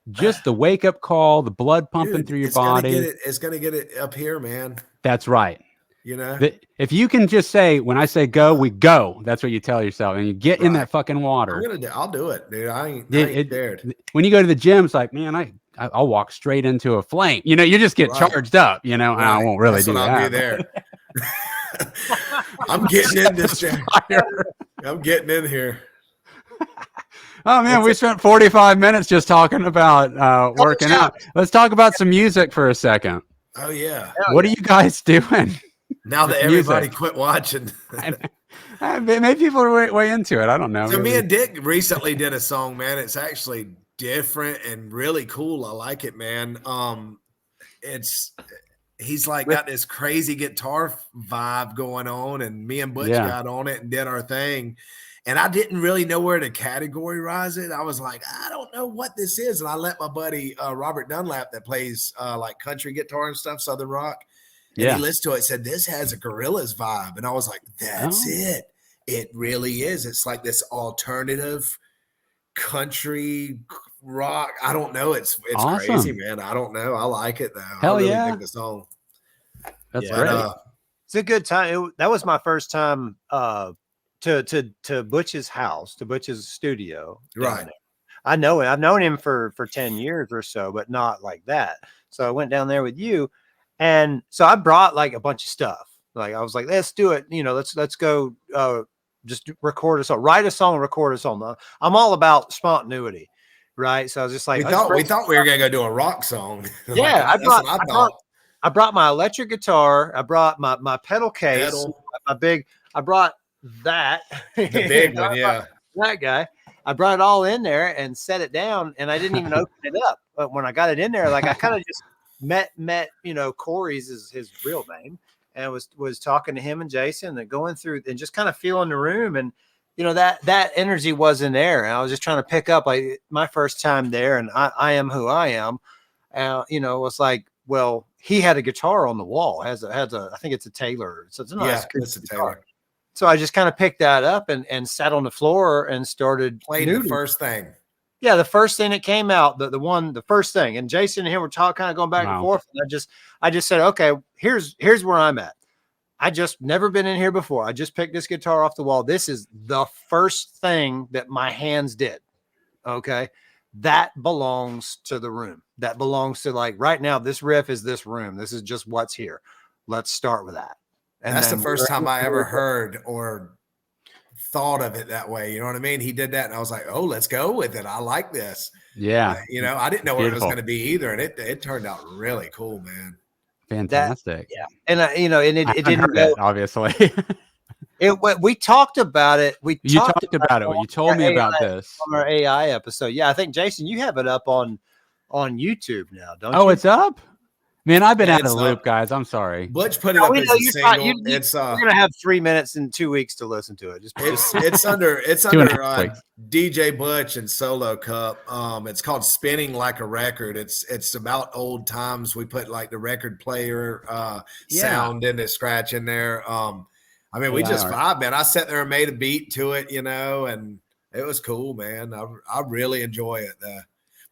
the wake up call, the blood pumping through your body. It's going to get it up here, man. That's right. You know, if you can just say, when I say go, we go, that's what you tell yourself. And you get in that fucking water. I'll do it, dude. I ain't scared. When you go to the gym, it's like, man, I'll walk straight into a flame. You know, you just get charged up, you know, and I won't really do that. I'll be there. I'm getting in this fire. I'm getting in here. Oh man, we spent 45 minutes just talking about working out. Let's talk about some music for a second. Oh yeah. What are you guys doing? Now that everybody quit watching. Maybe people are way into it. I don't know. So me and Dick recently did a song, man. It's actually different and really cool. I like it, man. He's like got this crazy guitar vibe going on, and me and Butch got on it and did our thing. And I didn't really know where to categorize it. I was like, I don't know what this is. And I let my buddy Robert Dunlap, that plays like country guitar and stuff, Southern rock, and he listened to it, said, this has a Gorillaz vibe. And I was like, that's it. It really is. It's like this alternative country rock. I don't know. It's awesome. Crazy, man. I don't know. I like it though. Hell I really yeah. dig the song. That's great. It's a good time. That was my first time to Butch's house, to Butch's studio. Right. I know him. I've known him for 10 years or so, but not like that. So I went down there with you. And so I brought like a bunch of stuff. Like I was like, let's do it. You know, let's go just record a song, write a song, record a song. I'm all about spontaneity. Right. So I was just like, we thought we were going to go do a rock song. Yeah. I brought my electric guitar. I brought my pedal case, I brought that. The big one. Yeah. That guy. I brought it all in there and set it down, and I didn't even open it up. But when I got it in there, like I kind of just met, Corey's is his real name, and was talking to him and Jason and going through and just kind of feeling the room. And, that energy wasn't there. And I was just trying to pick up like my first time there, and I am who I am. It was like, well, he had a guitar on the wall, has a I think it's a Taylor. So it's a nice it's a Taylor. So I just kind of picked that up and sat on the floor and started playing the first thing. Yeah, the first thing that came out, the first thing. And Jason and him were kind of going back and forth. And I just said, okay, here's where I'm at. I just never been in here before. I just picked this guitar off the wall. This is the first thing that my hands did. Okay. That belongs to the room. That belongs to, like, right now, this riff is this room. This is just what's here. Let's start with that. And that's the first time I ever heard or thought of it that way. You know what I mean? He did that, and I was like, oh, let's go with it. I like this. Yeah. I didn't know what it was going to be either. And it turned out really cool, man. Fantastic. And it didn't go, obviously. We talked about it. You talked about it. You told me about this on our AI episode. Yeah, I think Jason, you have it up on YouTube now, don't you? Oh, it's up. Man, I've been out of the loop, guys. I'm sorry. Butch put it up as a single. You're gonna have 3 minutes and 2 weeks to listen to it. It's under DJ BUTCH and Solo Cupp. It's called Spinning Like a Record. It's about old times. We put like the record player sound in the scratch in there. We just vibe, man. I sat there and made a beat to it, and it was cool, man. I really enjoy it.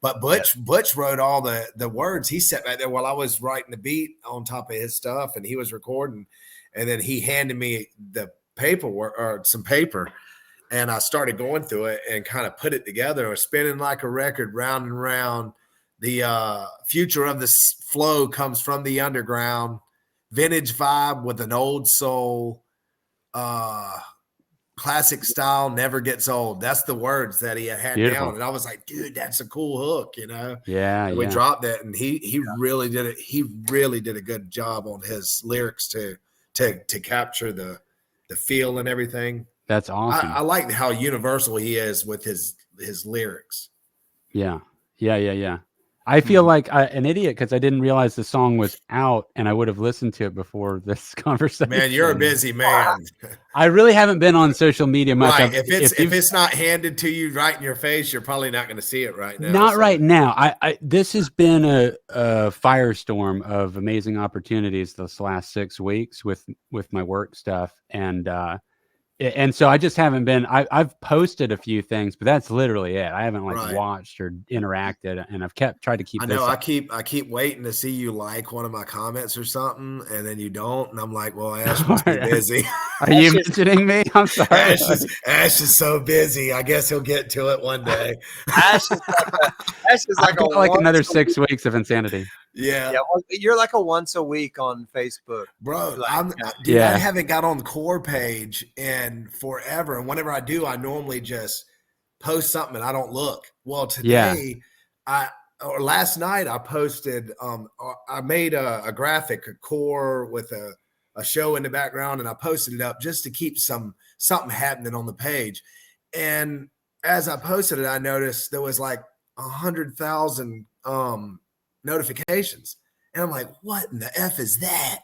But Butch wrote all the words. He sat back there while I was writing the beat on top of his stuff, and he was recording. And then he handed me the paperwork or some paper, and I started going through it and kind of put it together. I was spinning like a record, round and round. The future of this flow comes from the underground. Vintage vibe with an old soul. Classic style never gets old. That's the words that he had down. And I was like, dude, that's a cool hook, Yeah. And we dropped it, and he really did it. He really did a good job on his lyrics to capture the feel and everything. That's awesome. I like how universal he is with his lyrics. Yeah. I feel like an idiot because I didn't realize the song was out, and I would have listened to it before this conversation. Man, you're a busy man. I really haven't been on social media much. Right. If it's not handed to you right in your face, you're probably not going to see it right now. Not right now. This has been a firestorm of amazing opportunities this last 6 weeks with my work stuff, and so I just haven't been. I've posted a few things, but that's literally it. I haven't watched or interacted, and I've tried to keep. I know. I keep waiting to see you like one of my comments or something, and then you don't, and I'm like, well, Ash must be busy. Are you mentioning me? I'm sorry. Ash is so busy. I guess he'll get to it one day. Ash is like another 6 weeks of insanity. Yeah. Well, you're like a once a week on Facebook, bro. I haven't got on the core page in forever, and whenever I do, I normally just post something and I don't look. Well, today, last night I posted. I made a graphic, a core with a show in the background, and I posted it up just to keep something happening on the page. And as I posted it, I noticed there was like 100,000 notifications, and I'm like, what in the F is that?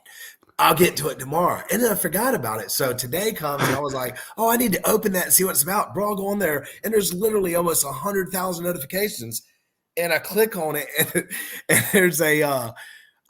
I'll get to it tomorrow. And then I forgot about it. So today comes and I was like, oh, I need to open that and see what it's about. Bro, I'll go on there. And there's literally almost 100,000 notifications. And I click on it and there's a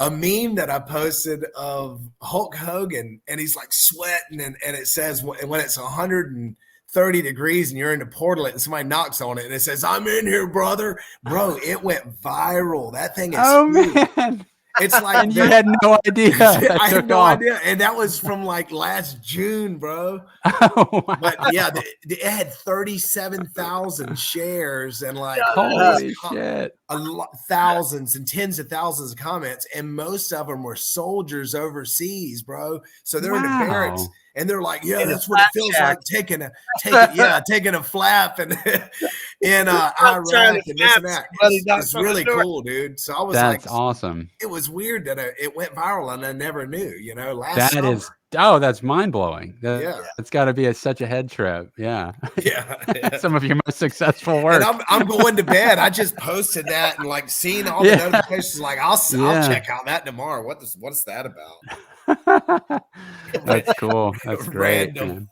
meme that I posted of Hulk Hogan and he's like sweating and it says when it's 130 degrees and you're in the portal and somebody knocks on it and it says, I'm in here, brother. Bro, it went viral. That thing is man. It's like and you had no idea. I had no idea. And that was from like last June, bro. Oh, wow. But yeah, it had 37,000 shares and like holy shit. Thousands and tens of thousands of comments. And most of them were soldiers overseas, bro. So they're in the barracks. And they're like, yeah, that's what it feels like taking a flap and in Iraq and this and that. It's really cool, dude. So I was that's awesome. It was weird that it went viral and I never knew, That summer. Is that's mind blowing. It's got to be such a head trip. Yeah. Some of your most successful work. And I'm going to bed. I just posted that and like seeing all the notifications. Like I'll check out that tomorrow. What's that about? That's cool. That's great. Man.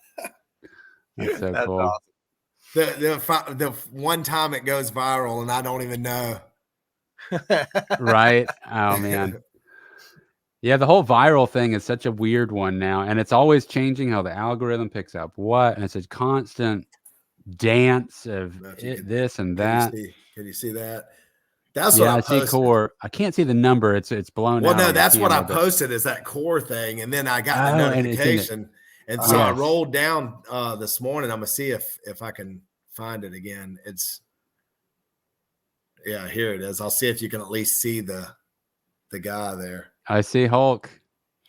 That's so cool. Awesome. The one time it goes viral and I don't even know. Right. Oh man. Yeah, the whole viral thing is such a weird one now, and it's always changing how the algorithm picks up what, and it's a constant dance of this and that. Can you see that? That's what I see core. I can't see the number. It's blown out. Well, no, that's what I posted is that core thing, and then I got the notification, and so I rolled down this morning. I'm gonna see if I can find it again. Here it is. I'll see if you can at least see the guy there. I see Hulk.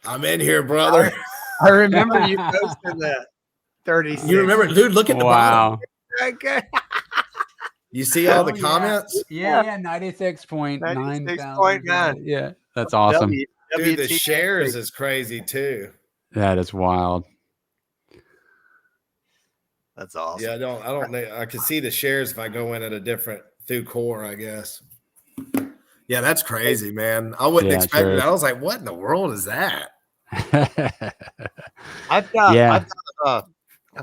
I'm in here, brother. I remember you posted that 36. You remember, dude? Look at the bottom. Okay. You see all the comments? Yeah, 96.9. 96.9. Yeah, that's awesome. Dude, the shares is crazy too. That is wild. That's awesome. Yeah, I don't know. I can see the shares if I go in at a different through core, I guess. Yeah, that's crazy, man. I wouldn't expect it. I was like, what in the world is that? I've got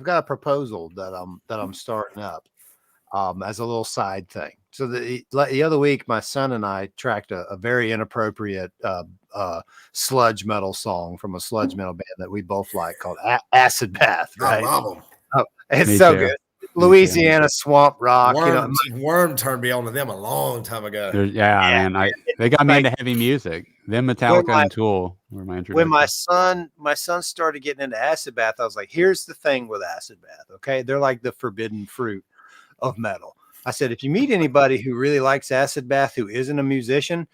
a proposal that I'm starting up as a little side thing. So the other week, my son and I tracked a very inappropriate sludge metal song from a sludge metal band that we both like called Acid Bath. Right? I love them. Oh, it's so good. Louisiana swamp rock. Worm turned me on to them a long time ago. Man, they got me into heavy music. Them Metallica and Tool were my introduction. When my son started getting into Acid Bath, I was like, here's the thing with Acid Bath. Okay, they're like the forbidden fruit of metal. I said, if you meet anybody who really likes Acid Bath who isn't a musician,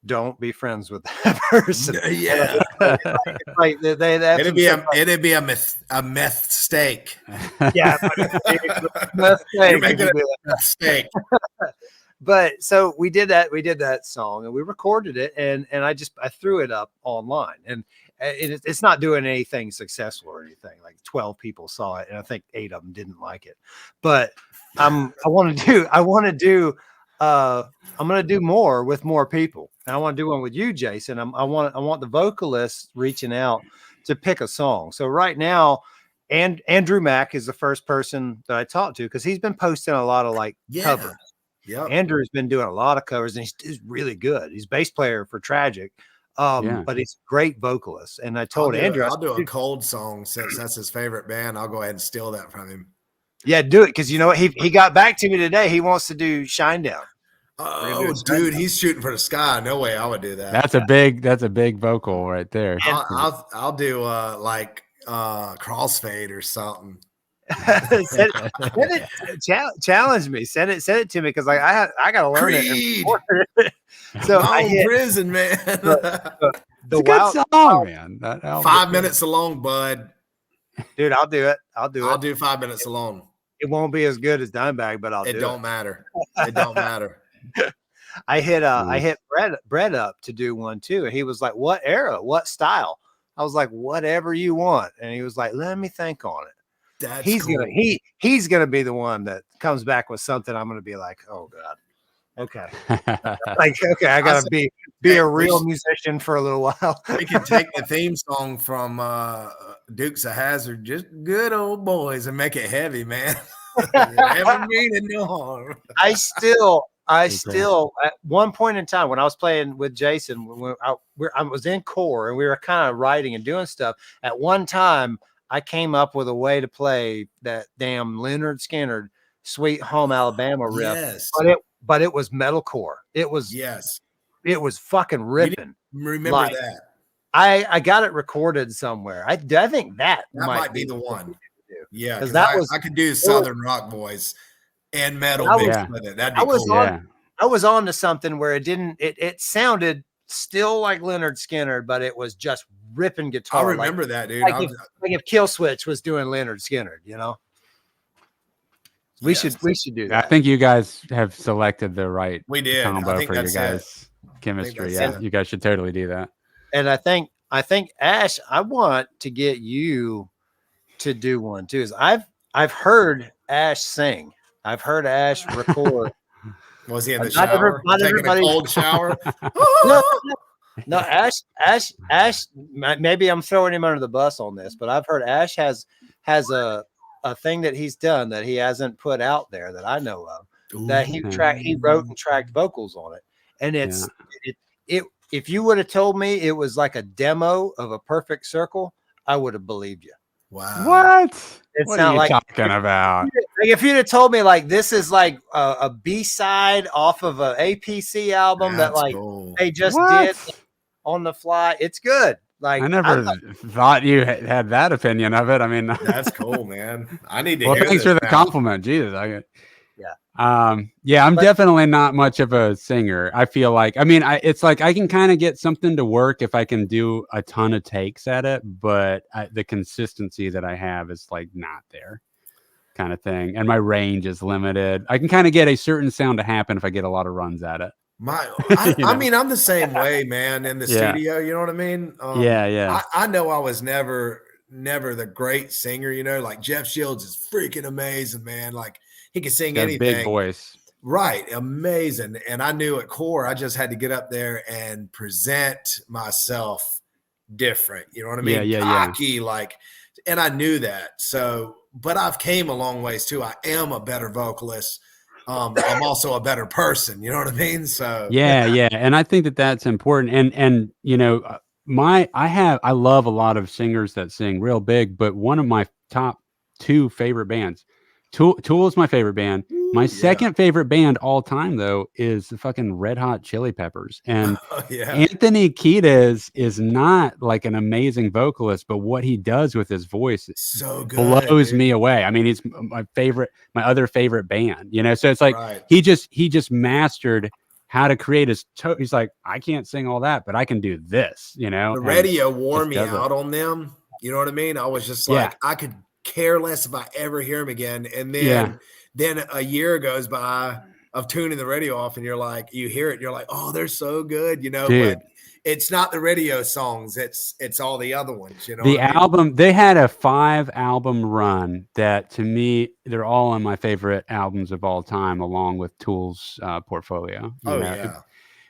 don't be friends with that person. Yeah, it'd be a mistake. Yeah, mistake. But so we did that song and we recorded it and I threw it up online and it's not doing anything successful or anything. Like 12 people saw it and I think 8 of them didn't like it. But I'm going to do more with more people. And I want to do one with you, Jason. I want the vocalists reaching out to pick a song. So right now, Andrew Mack is the first person that I talked to because he's been posting a lot of covers. Yeah, Andrew's been doing a lot of covers and he's really good. He's bass player for Tragic, but he's a great vocalist. And I told Andrew, I'll do a cold song since that's his favorite band. I'll go ahead and steal that from him. Yeah, do it because you know what? He got back to me today. He wants to do Shinedown. Oh, dude, he's shooting for the sky. No way I would do that. That's a big vocal right there. I'll do Crossfade or something. Challenge me. Send it to me because I got to learn it. So I hit prison, man. The good song, man. 5 minutes alone, bud. Dude, I'll do it. I'll do 5 minutes alone. It won't be as good as Dimebag, but it don't matter. It don't matter. I hit Brett up to do one too, and he was like, "What era? What style?" I was like, "Whatever you want," and he was like, "Let me think on it." He's gonna be the one that comes back with something. I'm gonna be like, "Oh God." Okay. Like, okay, I gotta be a real musician for a little while. We can take the theme song from Dukes of Hazzard, just good old boys, and make it heavy, man. Never meaning no harm. I still at one point in time when I was playing with Jason, when I was in core and we were kind of writing and doing stuff. At one time, I came up with a way to play that damn Leonard Skinner "Sweet Home Alabama" riff. Yes. But it was metalcore. It was it was fucking ripping. Remember that? I got it recorded somewhere. I think that might be the one. Yeah, because I could do Southern Rock Boys and metal mixed with it. That'd be cool. I was on to something where it sounded still like Leonard Skinner, but it was just ripping guitar. I remember that, dude. Like if Kill Switch was doing Leonard Skinner, you know. We should do that. I think you guys have selected the right combo for your guys' chemistry. Yeah, you guys should totally do that. And I think Ash, I want to get you to do one too. I've hered Ash sing. I've heard Ash record. Was he in the shower? Taking a cold shower? No, Ash. Maybe I'm throwing him under the bus on this, but I've heard Ash has a thing that he's done that he hasn't put out there that I know of. That he wrote and tracked vocals on it, and if you would have told me it was like a demo of A Perfect Circle, I would have believed you. Wow. What? What are you talking about? If you'd have told me like this is like a B-side off of an APC album they just did on the fly, it's good. Like I never thought you had that opinion of it. I mean, that's cool, man. I need to hear thanks for the compliment. Jesus. I'm definitely not much of a singer. I feel like, it's like I can kind of get something to work if I can do a ton of takes at it, but the consistency that I have is like not there kind of thing. And my range is limited. I can kind of get a certain sound to happen if I get a lot of runs at it. I mean, I'm the same way, man, in the studio. You know what I mean? I know I was never the great singer, you know, like Jeff Shields is freaking amazing, man. Like he can sing anything. Big voice. Right. Amazing. And I knew at core, I just had to get up there and present myself different. You know what I mean? Cocky, like, and I knew that. So, but I've came a long ways too. I am a better vocalist. I'm also a better person. You know what I mean? So yeah. And I think that that's important. And you know, I love a lot of singers that sing real big, but one of my top two favorite bands, Tool is my favorite band. My second favorite band all time, though, is the fucking Red Hot Chili Peppers. And Anthony Kiedis is not like an amazing vocalist, but what he does with his voice so good, blows me away. I mean, he's my other favorite band, you know? So it's like he just mastered how to create his he's like, I can't sing all that, but I can do this, you know? The radio wore me out on them. You know what I mean? I was just like, I could care less if I ever hear him again. And then a year goes by of tuning the radio off, and you're like, you hear it, you're like, oh, they're so good, you know. Dude. But it's not the radio songs, it's all the other ones, you know. The album, they had a 5-album run that, to me, they're all on my favorite albums of all time, along with Tool's portfolio.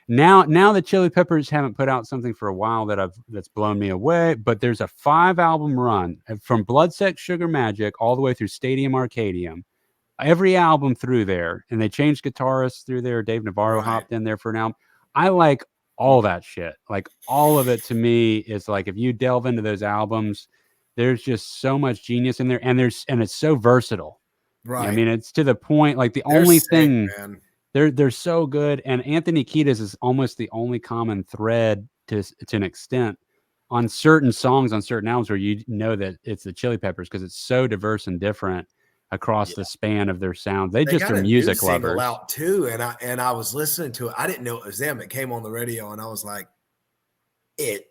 Now the Chili Peppers haven't put out something for a while that's blown me away, but there's a 5-album run from Bloodsex Sugar Magic all the way through Stadium Arcadium. Every album through there, and they changed guitarists through there. Dave Navarro hopped in there for an album. I like all that shit. Like all of it to me is like, if you delve into those albums, there's just so much genius in there, and it's so versatile. Right. I mean, it's to the point, like they're so good. And Anthony Kiedis is almost the only common thread to an extent on certain songs, on certain albums, where you know that it's the Chili Peppers, because it's so diverse and different across the span of their sound. They just are music lovers out too. And I was listening to it. I didn't know it was them. It came on the radio, and I was like, it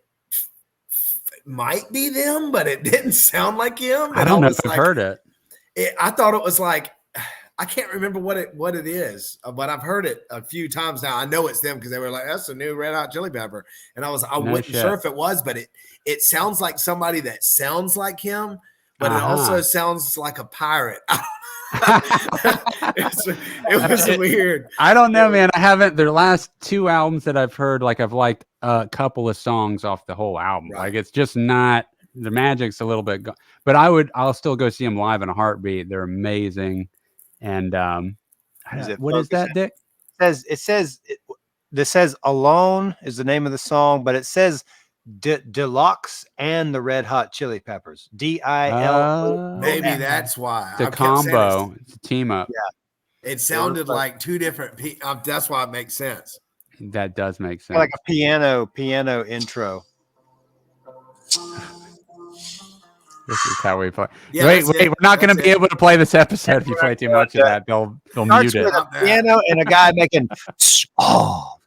might be them, but it didn't sound like him. And I don't know if I've heard it. I thought it was like, I can't remember what it is, but I've heard it a few times now. I know it's them because they were like, that's a new Red Hot Chili Pepper. And I wasn't sure if it was, but it sounds like somebody that sounds like him, but it also sounds like a pirate. It was weird. I don't know, man. I haven't. Their last 2 albums that I've heard, like I've liked a couple of songs off the whole album. Right. Like it's just not, the magic's a little bit, but I'll still go see them live in a heartbeat. They're amazing. And what is that, Dick? It says Alone is the name of the song, but it says Deluxe and the Red Hot Chili Peppers. DIL. Maybe that's why. It's a combo. It's a team up. Yeah. It sounded like 2 different that's why it makes sense. That does make sense. Like a piano intro. This is how we play. Yeah, wait, we're not going to be able to play this episode if you play too much of that. They'll mute it. With a piano and a guy making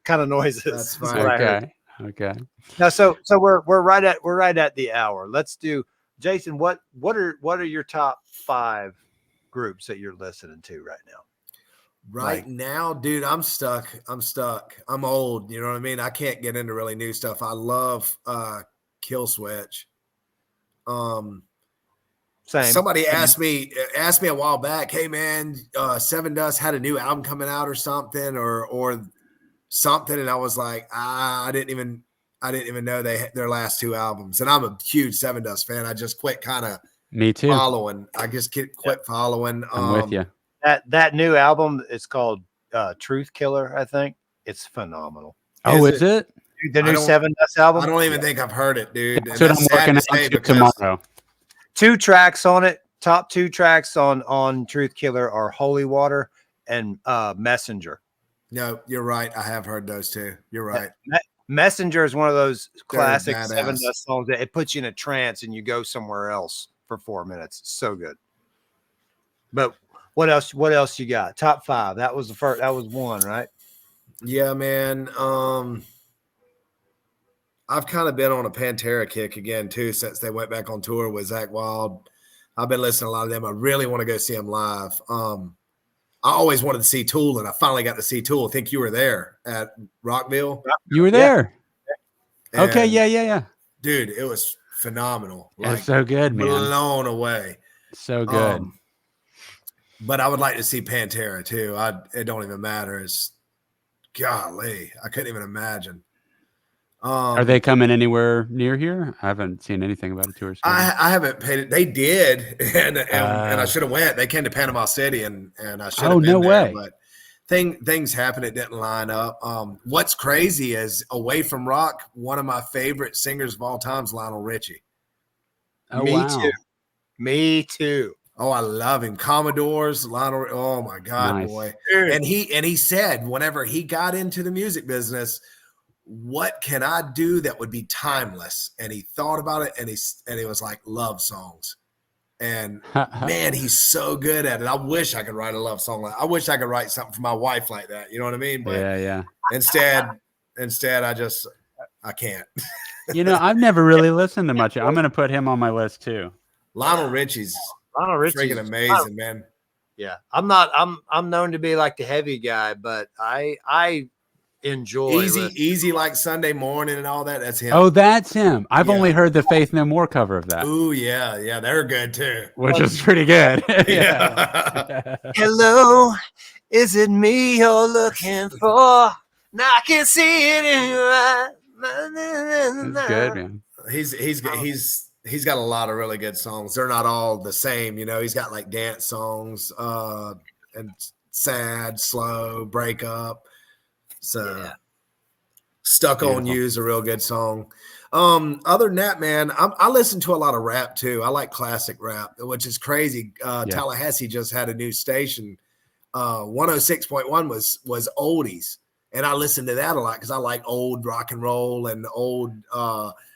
kind of noises. That's fine. Okay. Now, so we're right at the hour. Let's do, Jason. What are your top 5 groups that you're listening to right now? Right now, dude, I'm stuck. I'm old. You know what I mean? I can't get into really new stuff. I love Kill Switch. Same. Somebody asked me a while back, hey man, Seven Dust had a new album coming out or something or something, and I was like, I didn't even know their last 2 albums. And I'm a huge Seven Dust fan. I just quit kind of following. I just quit following. I'm with you. That new album is called Truth Killer, I think. It's phenomenal. Oh, is it? The new Seven Dust album? I don't even think I've heard it, dude. That's what I'm working on tomorrow. 2 tracks on it. Top 2 tracks on Truth Killer are Holy Water and Messenger. No, you're right. I have heard those 2. You're right. Messenger is one of those classic Seven Dust songs that it puts you in a trance and you go somewhere else for 4 minutes. So good. But what else you got? Top 5. That was the first. That was 1, right? Yeah, man. I've kind of been on a Pantera kick again too since they went back on tour with Zakk Wylde. I've been listening to a lot of them. I really want to go see them live. I always wanted to see Tool, and I finally got to see Tool. I think you were there at Rockville. You were there. Yeah. Okay, yeah. Dude, it was phenomenal. It's so good, man. Blown away. So good. But I would like to see Pantera too. It don't even matter. It's golly, I couldn't even imagine. Are they coming anywhere near here? I haven't seen anything about a tour. I haven't paid it. They did, and I should have went. They came to Panama City, and I should have been no there, way. But things happened. It didn't line up. What's crazy is away from rock, one of my favorite singers of all time is Lionel Richie. Oh, Me too. Oh, I love him. Commodores, Lionel. Oh my God, nice. Boy. And he said whenever he got into the music business, what can I do that would be timeless? And he thought about it, and he was like, love songs. And man, he's so good at it. I wish I could write a love song. I wish I could write something for my wife like that. You know what I mean? But yeah. Instead, I can't. I've never really listened to much. I'm going to put him on my list too. Lionel Richie's freaking amazing, man. Yeah, I'm known to be like the heavy guy, but I enjoy easy like Sunday morning and all that. That's him. Oh, that's him. I've only heard the Faith No More cover of that. Ooh, yeah, they're good too. Which is pretty good. Yeah. Hello, is it me you're looking for? Now I can see it in your eyes. That's good, man. He's got a lot of really good songs. They're not all the same, He's got like dance songs, and sad, slow, break up. So Stuck on You is a real good song. Other than that, man, I listen to a lot of rap too. I like classic rap, which is crazy. Tallahassee just had a new station. 106.1 was oldies. And I listen to that a lot because I like old rock and roll and old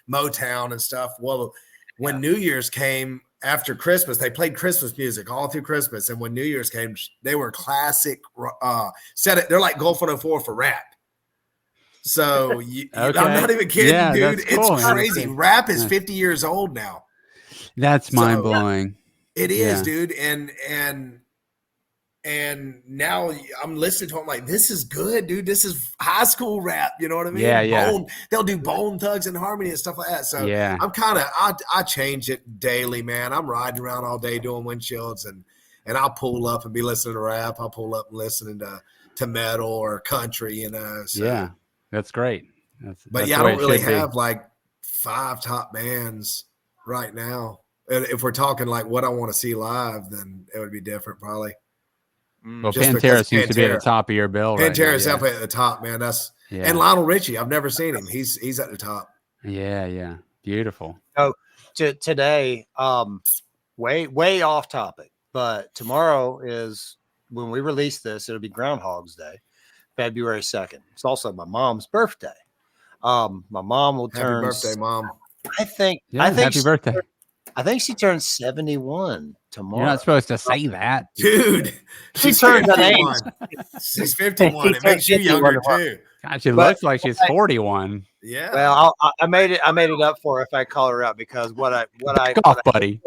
Motown and stuff. Well, when New Year's came after Christmas, they played Christmas music all through Christmas. And when New Year's came, they were classic. They're like Gulf 104 for rap. So I'm not even kidding, dude. It's crazy. Rap is 50 years old now. That's mind blowing. It is, dude. And And now I'm listening to him like, this is good, dude. This is high school rap. You know what I mean? Yeah. They'll do Bone Thugs and Harmony and stuff like that. So I'm kind of, I change it daily, man. I'm riding around all day doing windshields, and I'll pull up and be listening to rap. I'll pull up and listening to metal or country, you know. So. Yeah, that's great. But I don't really have like 5 top bands right now. And if we're talking like what I want to see live, then it would be different probably. Well, Pantera seems to be at the top of your bill. Pantera is definitely at the top, man. And Lionel Richie. I've never seen him. He's at the top. Yeah. Beautiful. So today, way off topic, but tomorrow is when we release this. It'll be Groundhog's Day, February 2nd. It's also my mom's birthday. My mom will turn. Happy birthday, Mom. I think. Happy birthday. I think she turns 71 tomorrow. You're not supposed to say that, dude. She turns an age. She's 51. It makes you younger too. God, she looks like she's 41. Yeah. Well, I made it up for her if I call her out, because buddy.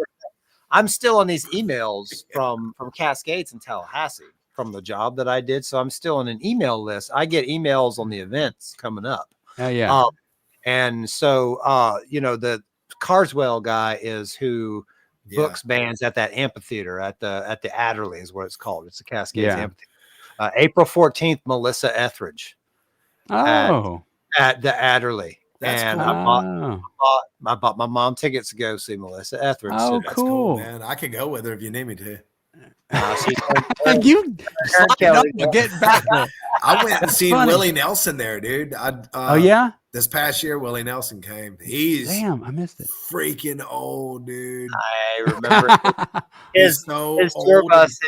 I'm still on these emails from Cascades and Tallahassee from the job that I did. So I'm still on an email list. I get emails on the events coming up. Oh yeah. And so the Carswell guy is who books bands at that amphitheater at the Adderley is what it's called. It's the Cascades Amphitheater. April 14th, Melissa Etheridge. Oh, at the Adderley. That's and cool. I bought my mom tickets to go see Melissa Etheridge. Oh, That's cool, man. I could go with her if you need me to. You get back there. I went and seen Willie Nelson there, dude. Oh yeah. This past year, Willie Nelson came. He's I missed it. Freaking old, dude. I remember his tour bus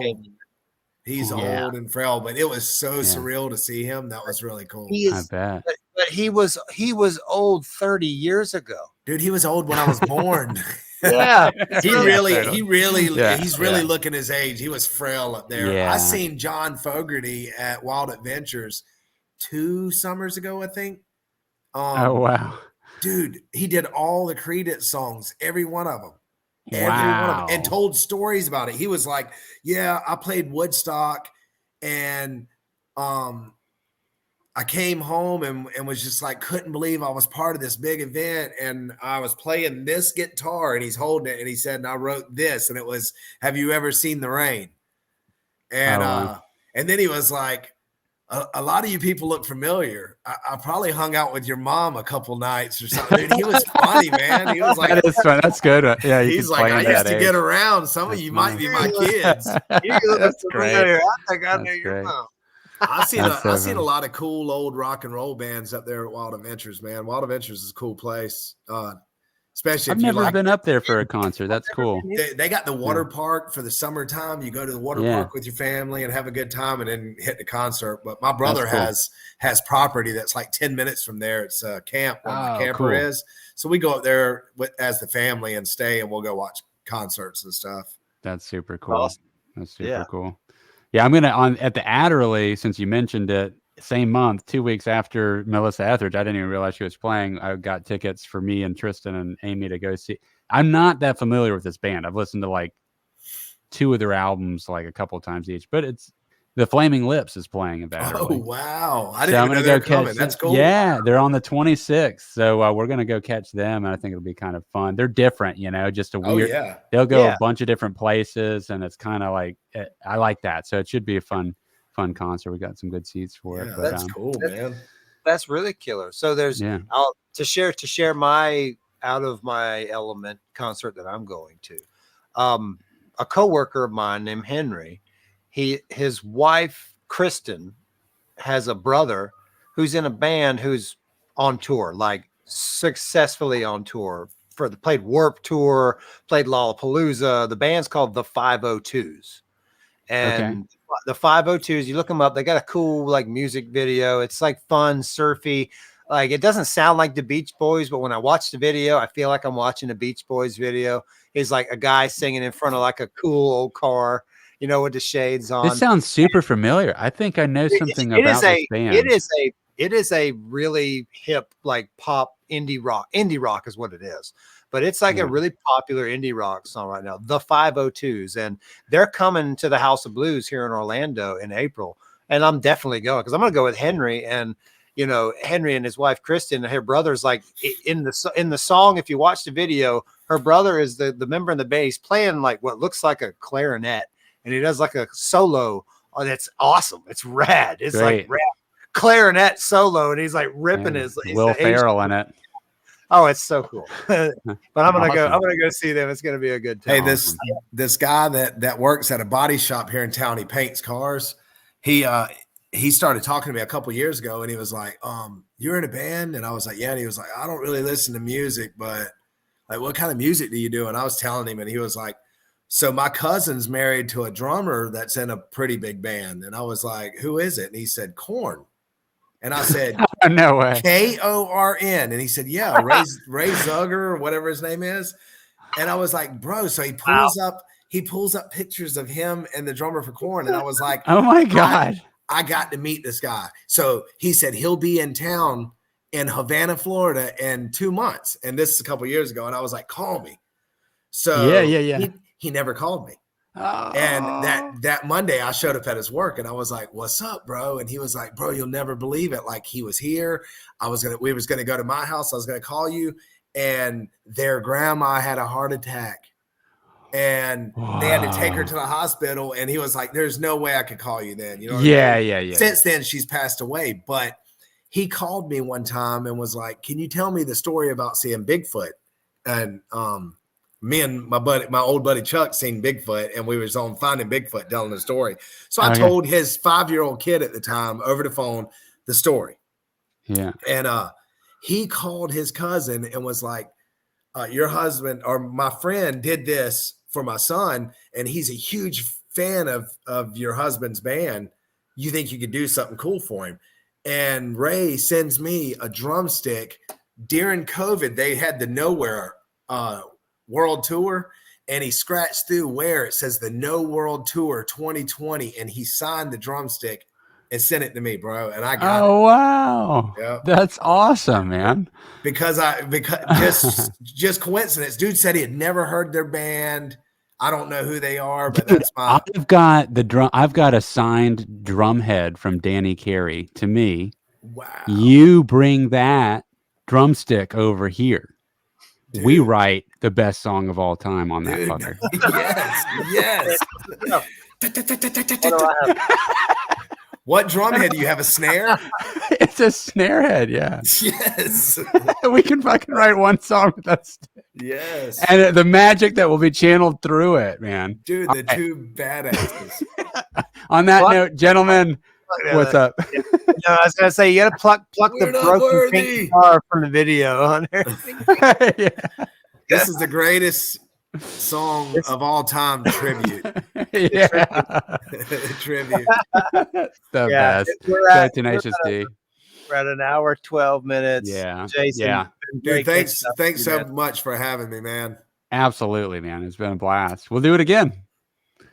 came. He's old and frail, but it was so surreal to see him. That was really cool. I bet. But he was old 30 years ago. Dude, he was old when I was born. Yeah. he's really looking his age. He was frail up there. Yeah. I seen John Fogerty at Wild Adventures 2 summers ago, I think. Oh wow. Dude, he did all the Creedence songs, every one of them. Wow. And told stories about it. He was like, yeah, I played Woodstock, and I came home and was just like, couldn't believe I was part of this big event, and I was playing this guitar, and he's holding it, and he said, and I wrote this, and it was, have you ever seen the rain? And and then he was like, a lot of you people look familiar. I probably hung out with your mom a couple nights or something. Dude, he was funny, man. He was like, that is fun. That's good. Yeah, he's like, I used to get around. Some of you might be my kids. That's great. I think I knew your mom. I've seen a lot of cool old rock and roll bands up there at Wild Adventures, man. Wild Adventures is a cool place. Especially I've never been up there for a concert. That's cool. They got the water park for the summertime. You go to the water park with your family and have a good time, and then hit the concert. But my brother has property that's like 10 minutes from there. It's a camp where my camper is. So we go up there as the family and stay, and we'll go watch concerts and stuff. That's super cool. Awesome. That's super cool. Yeah, I'm gonna at the Adderley, since you mentioned it. Same month, 2 weeks after Melissa Etheridge, I didn't even realize she was playing. I got tickets for me and Tristan and Amy to go see. I'm not that familiar with this band. I've listened to like 2 of their albums like a couple of times each, but it's the Flaming Lips is playing at that. Oh wow! I didn't so I'm know gonna they were go coming. catch. That's cool. Yeah, they're on the 26th, so we're gonna go catch them, and I think it'll be kind of fun. They're different, just a weird. Oh, yeah. They'll go a bunch of different places, and it's kind of like I like that. So it should be a fun concert. We got some good seats for it. But, that's cool, man. That's really killer. So there's to share my out of my element concert that I'm going to. A coworker of mine named Henry, his wife Kristen has a brother who's in a band who's on tour, like successfully on tour played Warped Tour, played Lollapalooza. The band's called the 502s. And the 502s, you look them up, they got a cool like music video. It's like fun, surfy. Like it doesn't sound like the Beach Boys, but when I watch the video, I feel like I'm watching a Beach Boys video. It's like a guy singing in front of like a cool old car, with the shades on. This sounds super familiar. I think I know something about this band. It is a really hip, like pop indie rock. Indie rock is what it is. but it's like a really popular indie rock song right now, the 502s, and they're coming to the House of Blues here in Orlando in April, and I'm definitely going because I'm going to go with Henry, and you know, Henry and his wife Kristen, her brother's like in the song. If you watch the video, her brother is the member in the bass playing like what looks like a clarinet, and he does like a solo. Oh, that's awesome! It's rad. It's like rad clarinet solo, and he's like ripping his Will Ferrell in it. Oh, it's so cool. But I'm gonna go. I'm gonna go see them. It's gonna be a good time. Hey, this guy that works at a body shop here in town, he paints cars. He started talking to me a couple years ago, and he was like, "You're in a band?" And I was like, "Yeah." And he was like, "I don't really listen to music, but like, what kind of music do you do?" And I was telling him, and he was like, "So my cousin's married to a drummer that's in a pretty big band." And I was like, "Who is it?" And he said, "Korn." And I said, "No way." Korn. And he said, "Yeah, Ray Zugger or whatever his name is." And I was like, "Bro," so he pulls up pictures of him and the drummer for Korn. And I was like, "Oh my God. I got to meet this guy." So he said he'll be in town in Havana, Florida in 2 months. And this is a couple of years ago. And I was like, "Call me." So yeah. He never called me. Oh. And that Monday I showed up at his work and I was like, "What's up, bro?" And he was like, "Bro, you'll never believe it. Like, he was here. We was going to go to my house. I was going to call you. And their grandma had a heart attack. And they had to take her to the hospital." And he was like, "There's no way I could call you then." You know what I mean? Yeah. Since then, she's passed away. But he called me one time and was like, "Can you tell me the story about seeing Bigfoot?" And me and my old buddy Chuck seen Bigfoot, and we was on Finding Bigfoot telling the story. So I told his 5-year-old kid at the time over the phone the story. Yeah. And he called his cousin and was like, "Your husband or my friend did this for my son, and he's a huge fan of your husband's band. You think you could do something cool for him?" And Ray sends me a drumstick. During COVID, they had the Nowhere World Tour, and he scratched through where it says the No World Tour 2020, and he signed the drumstick and sent it to me, bro. And I got it. Oh wow. Yep. That's awesome, man. Because just coincidence. Dude said he had never heard their band. I don't know who they are, but Dude, that's my I've got a signed drum head from Danny Carey to me. wow. You bring that drumstick over here. Dude. We write the best song of all time on that fucker. Yes. What drum head do you have? A snare? It's a snare head, yeah. Yes. We can fucking write one song with that stick. Yes. And the magic that will be channeled through it, man. Dude, the two badasses. On that note, gentlemen, what's up? No, I was gonna say you gotta pluck the broken pink guitar from the video on there. This is the greatest song of all time. Tribute. Tribute. The best. We're Tenacious D. We're at an hour 12 minutes. Yeah. Jason. Yeah. Dude, thanks so much for having me, man. Absolutely, man. It's been a blast. We'll do it again.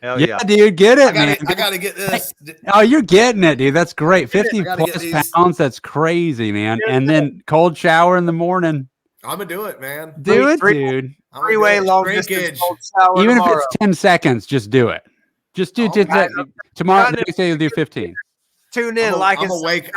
Hell yeah, dude, get it, man. I gotta get this. Oh, you're getting it, dude. That's great. 50 plus pounds. That's crazy, man. And then cold shower in the morning. I'm gonna do it, man. Do it, dude. Freeway long distance cold shower. Even tomorrow. if it's 10 seconds, just do it. Just do tomorrow. Next day you'll do 15. Tune in, I'm awake.